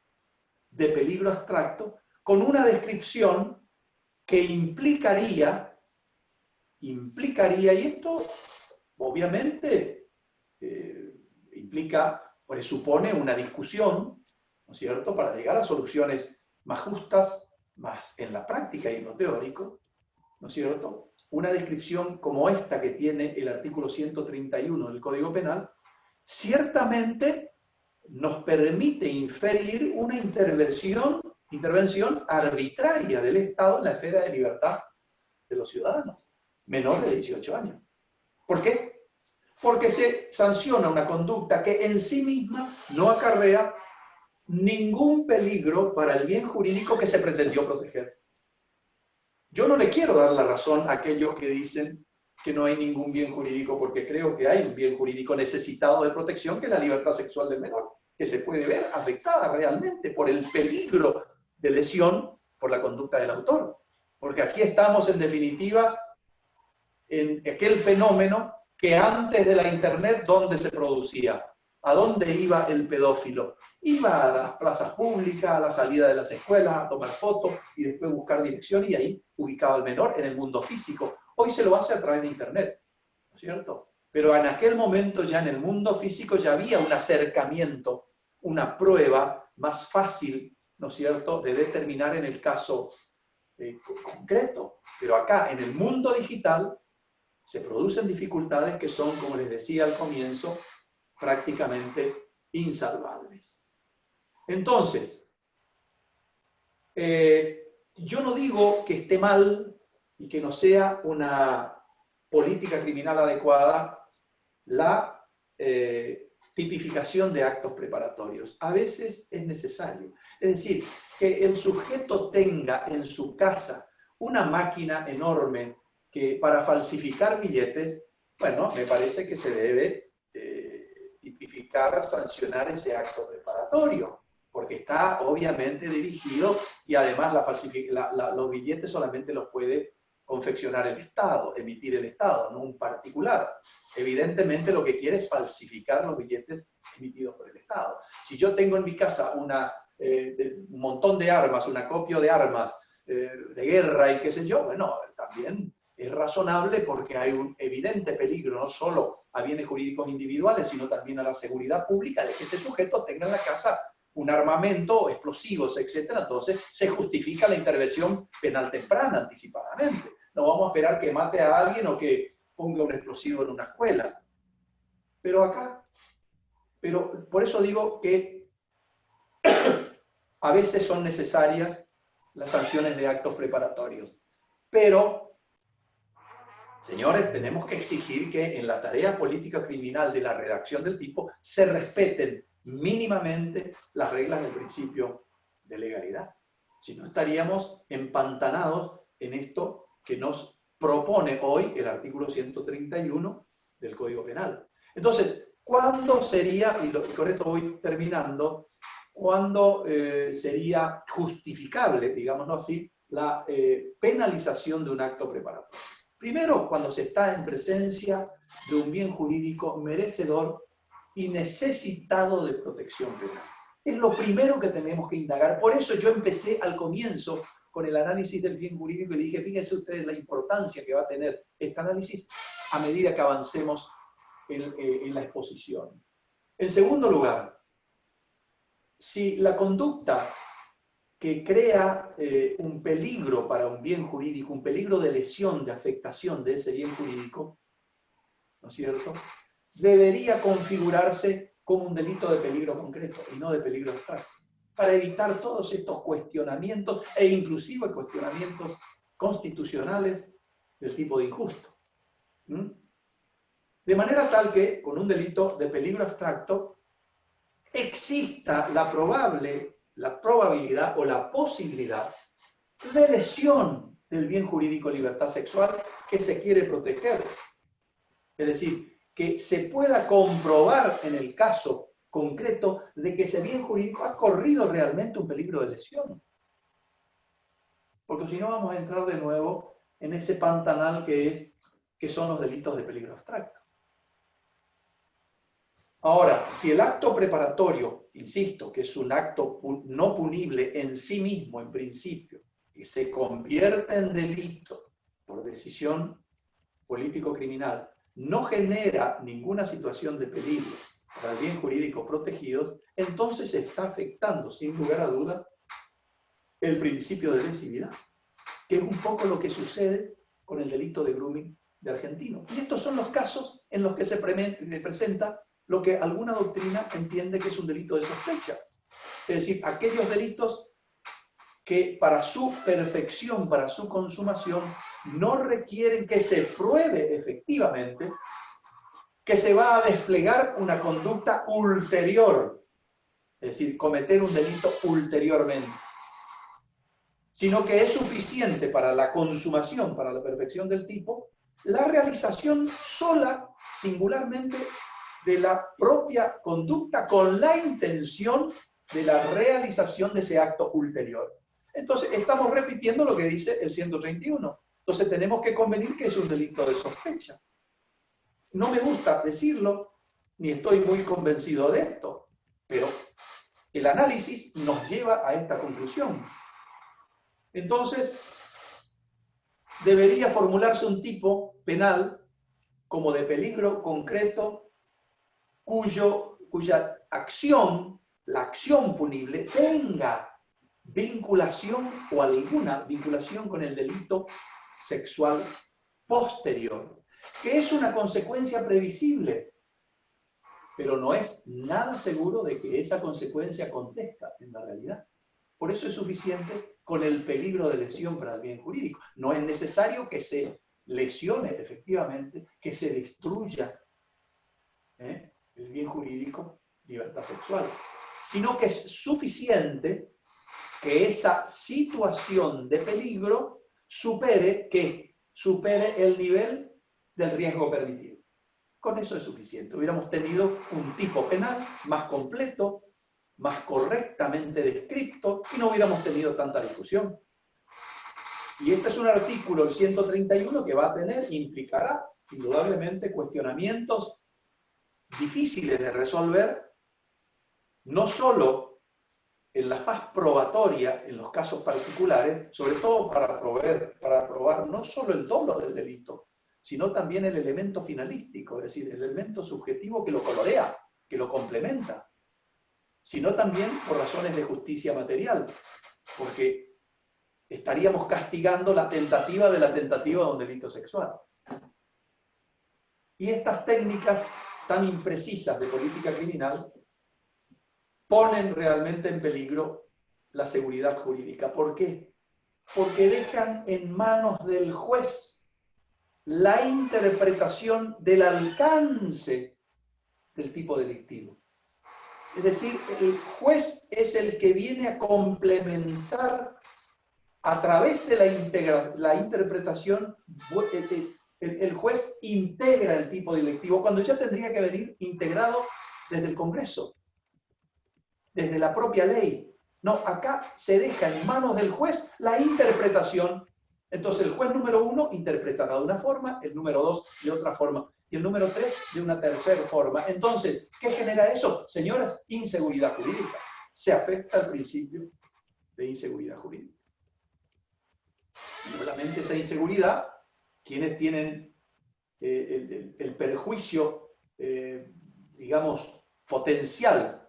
de peligro abstracto con una descripción que implicaría, y esto obviamente presupone una discusión, ¿no es cierto?, para llegar a soluciones más justas, más en la práctica y en lo teórico, ¿no es cierto? Una descripción como esta que tiene el artículo 131 del Código Penal, ciertamente nos permite inferir una intervención arbitraria del Estado en la esfera de libertad de los ciudadanos, menores de 18 años. ¿Por qué? Porque se sanciona una conducta que en sí misma no acarrea ningún peligro para el bien jurídico que se pretendió proteger. Yo no le quiero dar la razón a aquellos que dicen que no hay ningún bien jurídico, porque creo que hay un bien jurídico necesitado de protección, que es la libertad sexual del menor, que se puede ver afectada realmente por el peligro de lesión por la conducta del autor. Porque aquí estamos, en definitiva, en aquel fenómeno que antes de la Internet, ¿dónde se producía? ¿A dónde iba el pedófilo? Iba a las plazas públicas, a la salida de las escuelas, a tomar fotos y después buscar dirección, y ahí ubicaba al menor en el mundo físico. Hoy se lo hace a través de Internet, ¿no es cierto? Pero en aquel momento, ya en el mundo físico, ya había un acercamiento, una prueba más fácil, ¿no es cierto?, de determinar en el caso concreto. Pero acá, en el mundo digital, se producen dificultades que son, como les decía al comienzo, prácticamente insalvables. Entonces, yo no digo que esté mal y que no sea una política criminal adecuada la tipificación de actos preparatorios. A veces es necesario. Es decir, que el sujeto tenga en su casa una máquina enorme que para falsificar billetes, bueno, me parece que se debe tipificar, sancionar ese acto preparatorio, porque está obviamente dirigido, y además los billetes solamente los puede confeccionar el Estado, emitir el Estado, no un particular. Evidentemente lo que quiere es falsificar los billetes emitidos por el Estado. Si yo tengo en mi casa un montón de armas, un acopio de armas de guerra y qué sé yo, bueno, también es razonable, porque hay un evidente peligro no solo a bienes jurídicos individuales, sino también a la seguridad pública, de que ese sujeto tenga en la casa un armamento, explosivos, etc. Entonces se justifica la intervención penal temprana, anticipadamente. No vamos a esperar que mate a alguien o que ponga un explosivo en una escuela. Pero por eso digo que a veces son necesarias las sanciones de actos preparatorios. Pero, señores, tenemos que exigir que en la tarea política criminal de la redacción del tipo se respeten mínimamente las reglas del principio de legalidad. Si no, estaríamos empantanados en esto que nos propone hoy el artículo 131 del Código Penal. Entonces, ¿cuándo sería, y con esto voy terminando, cuándo sería justificable, digámoslo así, la penalización de un acto preparatorio? Primero, cuando se está en presencia de un bien jurídico merecedor y necesitado de protección penal. Es lo primero que tenemos que indagar. Por eso yo empecé al comienzo con el análisis del bien jurídico y dije, fíjense ustedes la importancia que va a tener este análisis a medida que avancemos en la exposición. En segundo lugar, si la conducta que crea un peligro para un bien jurídico, un peligro de lesión, de afectación de ese bien jurídico, ¿no es cierto?, debería configurarse como un delito de peligro concreto y no de peligro abstracto, para evitar todos estos cuestionamientos e inclusive cuestionamientos constitucionales del tipo de injusto. De manera tal que, con un delito de peligro abstracto, exista la probabilidad o la posibilidad de lesión del bien jurídico libertad sexual que se quiere proteger. Es decir, que se pueda comprobar en el caso concreto de que ese bien jurídico ha corrido realmente un peligro de lesión. Porque si no, vamos a entrar de nuevo en ese pantanal que son los delitos de peligro abstracto. Ahora, si el acto preparatorio, insisto, que es un acto no punible en sí mismo, en principio, que se convierte en delito por decisión político-criminal, no genera ninguna situación de peligro para el bien jurídico protegido, entonces se está afectando, sin lugar a dudas, el principio de lesividad, que es un poco lo que sucede con el delito de grooming de argentino. Y estos son los casos en los que se presenta lo que alguna doctrina entiende que es un delito de sospecha. Es decir, aquellos delitos que para su perfección, para su consumación, no requieren que se pruebe efectivamente que se va a desplegar una conducta ulterior, es decir, cometer un delito ulteriormente, sino que es suficiente para la consumación, para la perfección del tipo, la realización sola, singularmente, de la propia conducta con la intención de la realización de ese acto ulterior. Entonces, estamos repitiendo lo que dice el 131. Entonces, tenemos que convenir que es un delito de sospecha. No me gusta decirlo, ni estoy muy convencido de esto, pero el análisis nos lleva a esta conclusión. Entonces, debería formularse un tipo penal como de peligro concreto cuya acción, la acción punible, tenga vinculación o alguna vinculación con el delito sexual posterior, que es una consecuencia previsible, pero no es nada seguro de que esa consecuencia acontezca en la realidad. Por eso es suficiente con el peligro de lesión para el bien jurídico. No es necesario que se lesione efectivamente, que se destruya el bien jurídico, libertad sexual, sino que es suficiente que esa situación de peligro supere el nivel del riesgo permitido. Con eso es suficiente. Hubiéramos tenido un tipo penal más completo, más correctamente descrito, y no hubiéramos tenido tanta discusión. Y este es un artículo, el 131, que va a tener, implicará indudablemente cuestionamientos difíciles de resolver, no solo en la faz probatoria, en los casos particulares, sobre todo para probar no solo el dolo del delito, sino también el elemento finalístico, es decir, el elemento subjetivo que lo colorea, que lo complementa, sino también por razones de justicia material, porque estaríamos castigando la tentativa de un delito sexual. Y estas técnicas tan imprecisas de política criminal ponen realmente en peligro la seguridad jurídica. ¿Por qué? Porque dejan en manos del juez la interpretación del alcance del tipo delictivo. Es decir, el juez es el que viene a complementar a través de la interpretación. El juez integra el tipo delictivo cuando ya tendría que venir integrado desde el Congreso, desde la propia ley. No, acá se deja en manos del juez la interpretación. Entonces el juez número 1 interpretará de una forma, el número 2 de otra forma, y el número 3 de una tercera forma. Entonces, ¿qué genera eso? Señoras, inseguridad jurídica. Se afecta al principio de inseguridad jurídica. Y solamente esa inseguridad, quienes tienen el perjuicio, digamos, potencial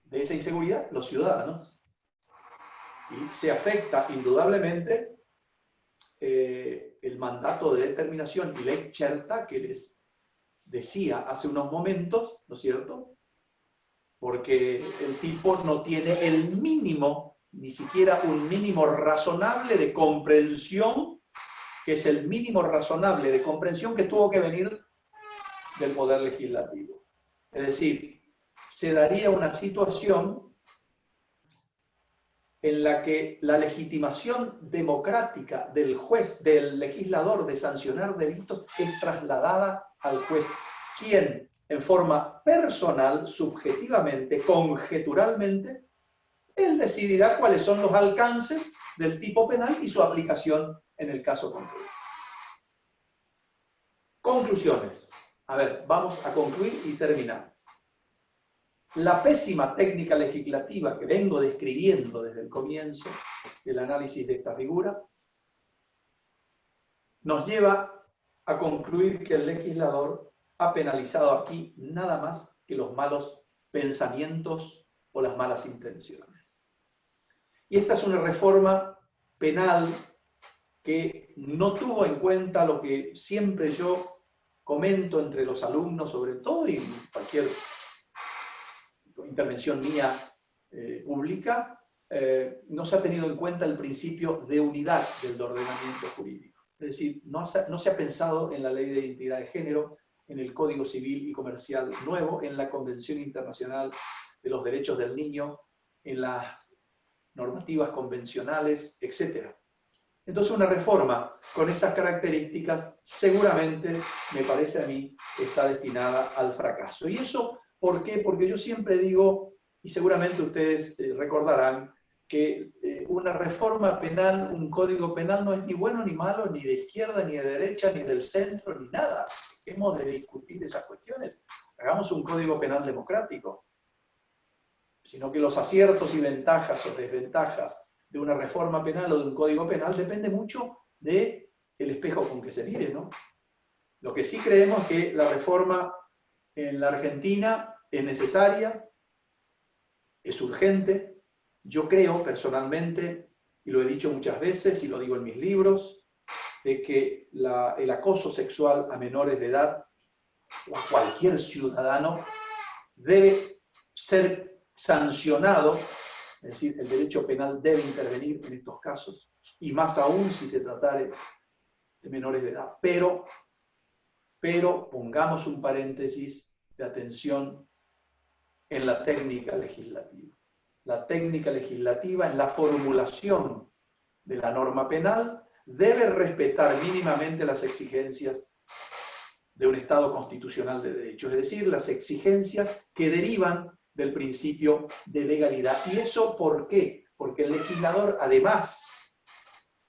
de esa inseguridad, los ciudadanos. Y se afecta indudablemente el mandato de determinación y ley Cherta que les decía hace unos momentos, ¿no es cierto? Porque el tipo no tiene el mínimo, ni siquiera un mínimo razonable de comprensión, que es el mínimo razonable de comprensión que tuvo que venir del Poder Legislativo. Es decir, se daría una situación en la que la legitimación democrática del juez, del legislador de sancionar delitos es trasladada al juez, quien en forma personal, subjetivamente, conjeturalmente, él decidirá cuáles son los alcances del tipo penal y su aplicación en el caso concreto. Conclusiones. A ver, vamos a concluir y terminar. la pésima técnica legislativa que vengo describiendo desde el comienzo del análisis de esta figura, nos lleva a concluir que el legislador ha penalizado aquí nada más que los malos pensamientos o las malas intenciones. Y esta es una reforma penal que no tuvo en cuenta lo que siempre yo comento entre los alumnos, sobre todo, y en cualquier intervención mía pública, no se ha tenido en cuenta el principio de unidad del ordenamiento jurídico. Es decir, no se ha pensado en la Ley de Identidad de Género, en el Código Civil y Comercial nuevo, en la Convención Internacional de los Derechos del Niño, en las normativas convencionales, etc. Entonces una reforma con esas características seguramente, me parece a mí, está destinada al fracaso. ¿Y eso por qué? Porque yo siempre digo, y seguramente ustedes recordarán, que una reforma penal, un código penal no es ni bueno ni malo, ni de izquierda, ni de derecha, ni del centro, ni nada. Hemos de discutir esas cuestiones. Hagamos un código penal democrático. Sino que los aciertos y ventajas o desventajas de una reforma penal o de un código penal depende mucho del espejo con que se mire, ¿no? Lo que sí creemos es que la reforma en la Argentina es necesaria, es urgente. Yo creo personalmente, y lo he dicho muchas veces y lo digo en mis libros, de que el acoso sexual a menores de edad o a cualquier ciudadano debe ser sancionado, es decir, el derecho penal debe intervenir en estos casos, y más aún si se tratare de menores de edad. Pero pongamos un paréntesis de atención en la técnica legislativa. La técnica legislativa en la formulación de la norma penal debe respetar mínimamente las exigencias de un Estado constitucional de derecho, es decir, las exigencias que derivan del principio de legalidad. ¿Y eso por qué? Porque el legislador, además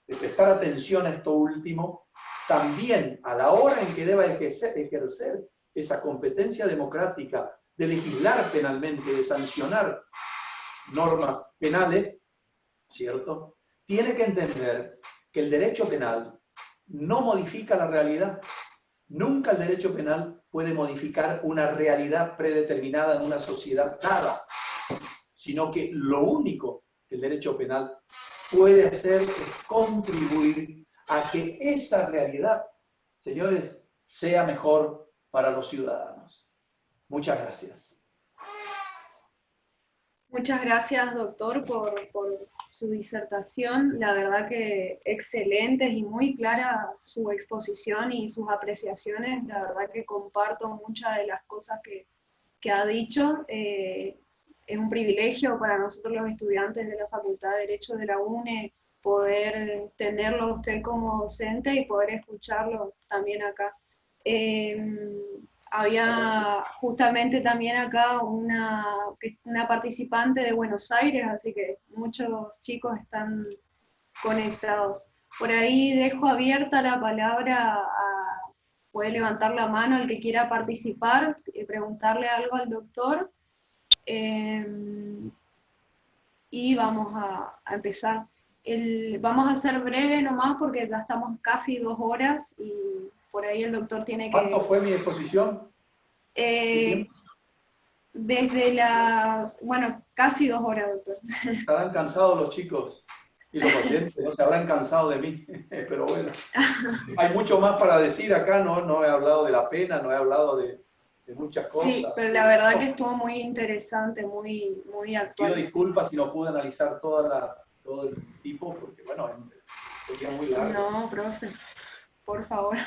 de prestar atención a esto último, también a la hora en que deba ejercer esa competencia democrática de legislar penalmente, de sancionar normas penales, ¿cierto? Tiene que entender que el derecho penal no modifica la realidad. Nunca el derecho penal puede modificar una realidad predeterminada en una sociedad dada, sino que lo único que el derecho penal puede hacer es contribuir a que esa realidad, señores, sea mejor para los ciudadanos. Muchas gracias. Muchas gracias, doctor, por su disertación. La verdad que excelente y muy clara su exposición y sus apreciaciones. La verdad que comparto muchas de las cosas que ha dicho. Es un privilegio para nosotros los estudiantes de la Facultad de Derecho de la UNE poder tenerlo a usted como docente y poder escucharlo también acá. Había justamente también acá una participante de Buenos Aires, así que muchos chicos están conectados. Por ahí dejo abierta la palabra puede levantar la mano el que quiera participar y preguntarle algo al doctor. Y vamos a empezar. Vamos a ser breve nomás porque ya estamos casi 2 horas y por ahí el doctor tiene que... ¿Cuánto fue mi exposición? Desde las... Bueno, casi 2 horas, doctor. Estarán cansados los chicos y los oyentes, no se habrán cansado de mí, pero bueno. Hay mucho más para decir acá, no he hablado de la pena, no he hablado de muchas cosas. Sí, pero la verdad que estuvo muy interesante, muy actual. Pido disculpas si no pude analizar todo el tipo, porque bueno, sería muy largo. No, profe, por favor.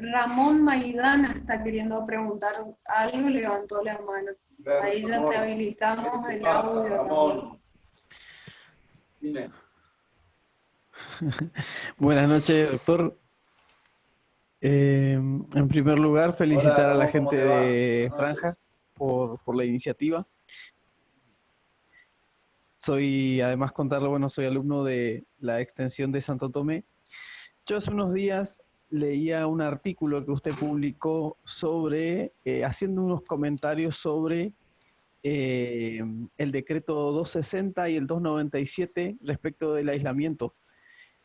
Ramón Maidana está queriendo preguntar algo, levantó la mano. Ahí ya te habilitamos el audio. Ramón, dime. Buenas noches, doctor. En primer lugar, felicitar a la gente de Franja por la iniciativa. Además contarle, bueno, soy alumno de la extensión de Santo Tomé. Yo hace unos días leía un artículo que usted publicó sobre, haciendo unos comentarios sobre el decreto 260 y el 297 respecto del aislamiento.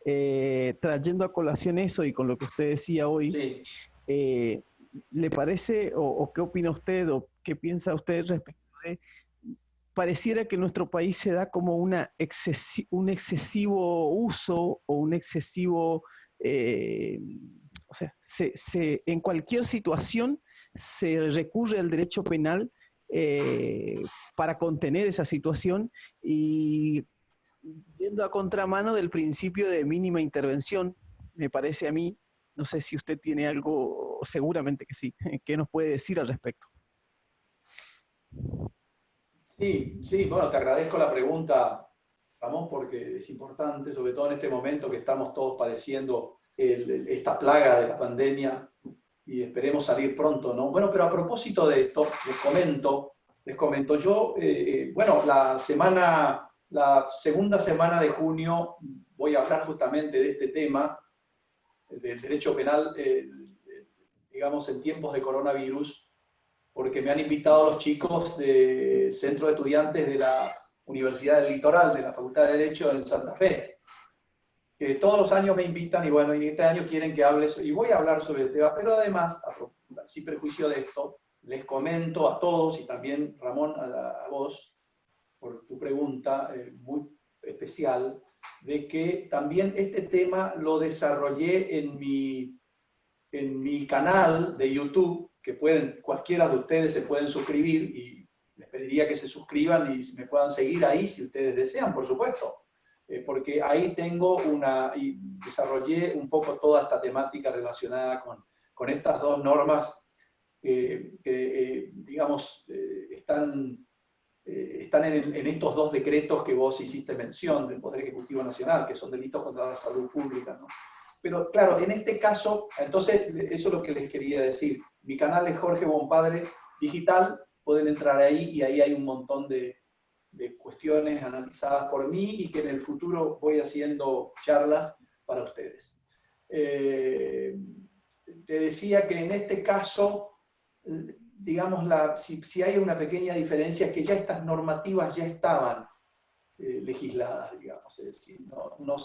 Trayendo a colación eso y con lo que usted decía hoy, Sí. ¿le parece o qué opina usted o qué piensa usted respecto de, pareciera que en nuestro país se da como un excesivo uso o un excesivo, o sea, en cualquier situación se recurre al derecho penal para contener esa situación y yendo a contramano del principio de mínima intervención, me parece a mí, no sé si usted tiene algo, seguramente que sí, ¿qué nos puede decir al respecto? Sí, sí, bueno, te agradezco la pregunta, Ramón, porque es importante, sobre todo en este momento que estamos todos padeciendo esta plaga de la pandemia y esperemos salir pronto, ¿no? Bueno, pero a propósito de esto, les comento, yo, bueno, la segunda semana de junio voy a hablar justamente de este tema, del derecho penal, digamos, en tiempos de coronavirus, porque me han invitado los chicos del Centro de Estudiantes de la Universidad del Litoral, de la Facultad de Derecho en Santa Fe, que todos los años me invitan y bueno, y este año quieren que hable, y voy a hablar sobre el tema, pero además, sin prejuicio de esto, les comento a todos y también, Ramón, a vos, por tu pregunta muy especial, de que también este tema lo desarrollé en mi canal de YouTube, que pueden, cualquiera de ustedes se pueden suscribir y les pediría que se suscriban y me puedan seguir ahí si ustedes desean, por supuesto. Porque ahí tengo y desarrollé un poco toda esta temática relacionada con estas dos normas que digamos, están en estos dos decretos que vos hiciste mención del Poder Ejecutivo Nacional, que son delitos contra la salud pública, ¿no? Pero claro, en este caso, entonces, eso es lo que les quería decir. Mi canal es Jorge Bompadre Digital, pueden entrar ahí y ahí hay un montón de cuestiones analizadas por mí y que en el futuro voy haciendo charlas para ustedes. Te decía que en este caso, digamos, si hay una pequeña diferencia es que ya estas normativas ya estaban legisladas, digamos, es decir, no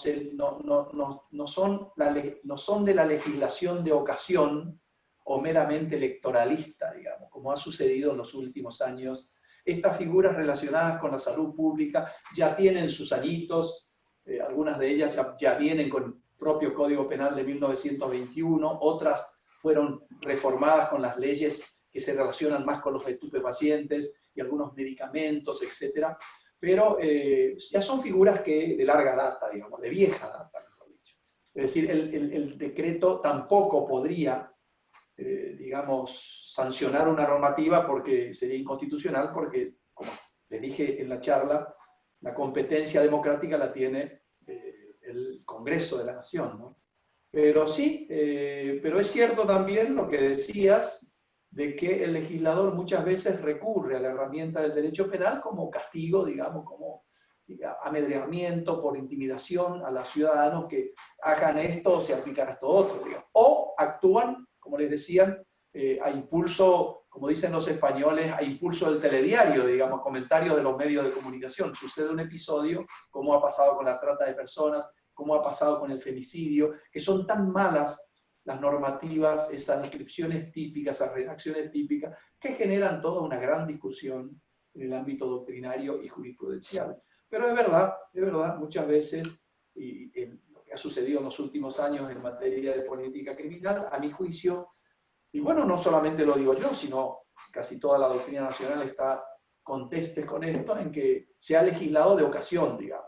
son de la legislación de ocasión o meramente electoralista, digamos, como ha sucedido en los últimos años. Estas figuras relacionadas con la salud pública ya tienen sus añitos, algunas de ellas ya vienen con el propio Código Penal de 1921, otras fueron reformadas con las leyes que se relacionan más con los estupefacientes y algunos medicamentos, etcétera. Pero ya son figuras que de larga data, digamos, de vieja data, mejor dicho. Es decir, el decreto tampoco podría, digamos, sancionar una normativa porque sería inconstitucional, porque, como les dije en la charla, la competencia democrática la tiene el Congreso de la Nación, ¿no? Pero sí, pero es cierto también lo que decías, de que el legislador muchas veces recurre a la herramienta del derecho penal como castigo, digamos, como amedrentamiento por intimidación a los ciudadanos que hagan esto o se aplicará esto otro, digamos. O actúan, como les decían, a impulso, como dicen los españoles, a impulso del telediario, digamos, comentarios de los medios de comunicación. Sucede un episodio, como ha pasado con la trata de personas, como ha pasado con el femicidio, que son tan malas las normativas, esas descripciones típicas, esas redacciones típicas, que generan toda una gran discusión en el ámbito doctrinario y jurisprudencial. Pero es verdad, muchas veces, y en lo que ha sucedido en los últimos años en materia de política criminal, a mi juicio, y bueno, no solamente lo digo yo, sino casi toda la doctrina nacional está conteste con esto, en que se ha legislado de ocasión, digamos,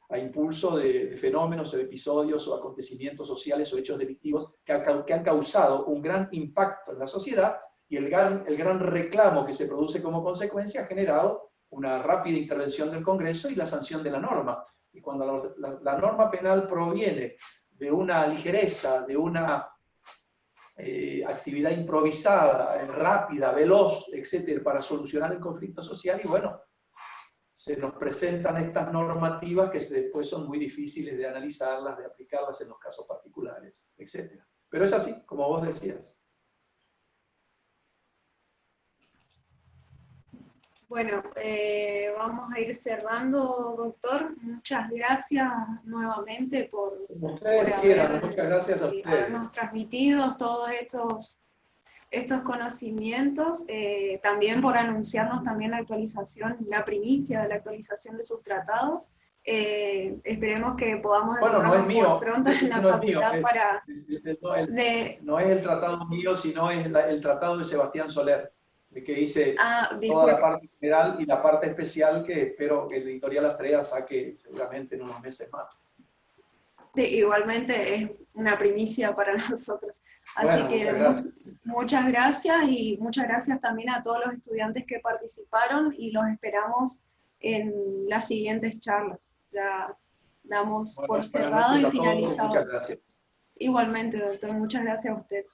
a impulso de fenómenos o episodios o acontecimientos sociales o hechos delictivos que han causado un gran impacto en la sociedad y el gran reclamo que se produce como consecuencia ha generado una rápida intervención del Congreso y la sanción de la norma. Y cuando la norma penal proviene de una ligereza, de una actividad improvisada, rápida, veloz, etcétera, para solucionar el conflicto social, y bueno, se nos presentan estas normativas que después son muy difíciles de analizarlas, de aplicarlas en los casos particulares, etc. Pero es así, como vos decías. Bueno, vamos a ir cerrando, doctor. Muchas gracias nuevamente Como ustedes quieran, muchas gracias a ustedes. habernos transmitido todos estos conocimientos, también por anunciarnos también la actualización, la primicia de la actualización de sus tratados. Esperemos que podamos encontrarnos pronto en la facultad para... No es el tratado mío, sino es el tratado de Sebastián Soler, el que dice toda la parte general y la parte especial, que espero que el editorial Astrea saque seguramente en unos meses más. Sí, igualmente es una primicia para nosotros. Así que muchas gracias, y muchas gracias también a todos los estudiantes que participaron, y los esperamos en las siguientes charlas. Ya damos por cerrado y finalizado. Muchas gracias. Igualmente, doctor, muchas gracias a usted.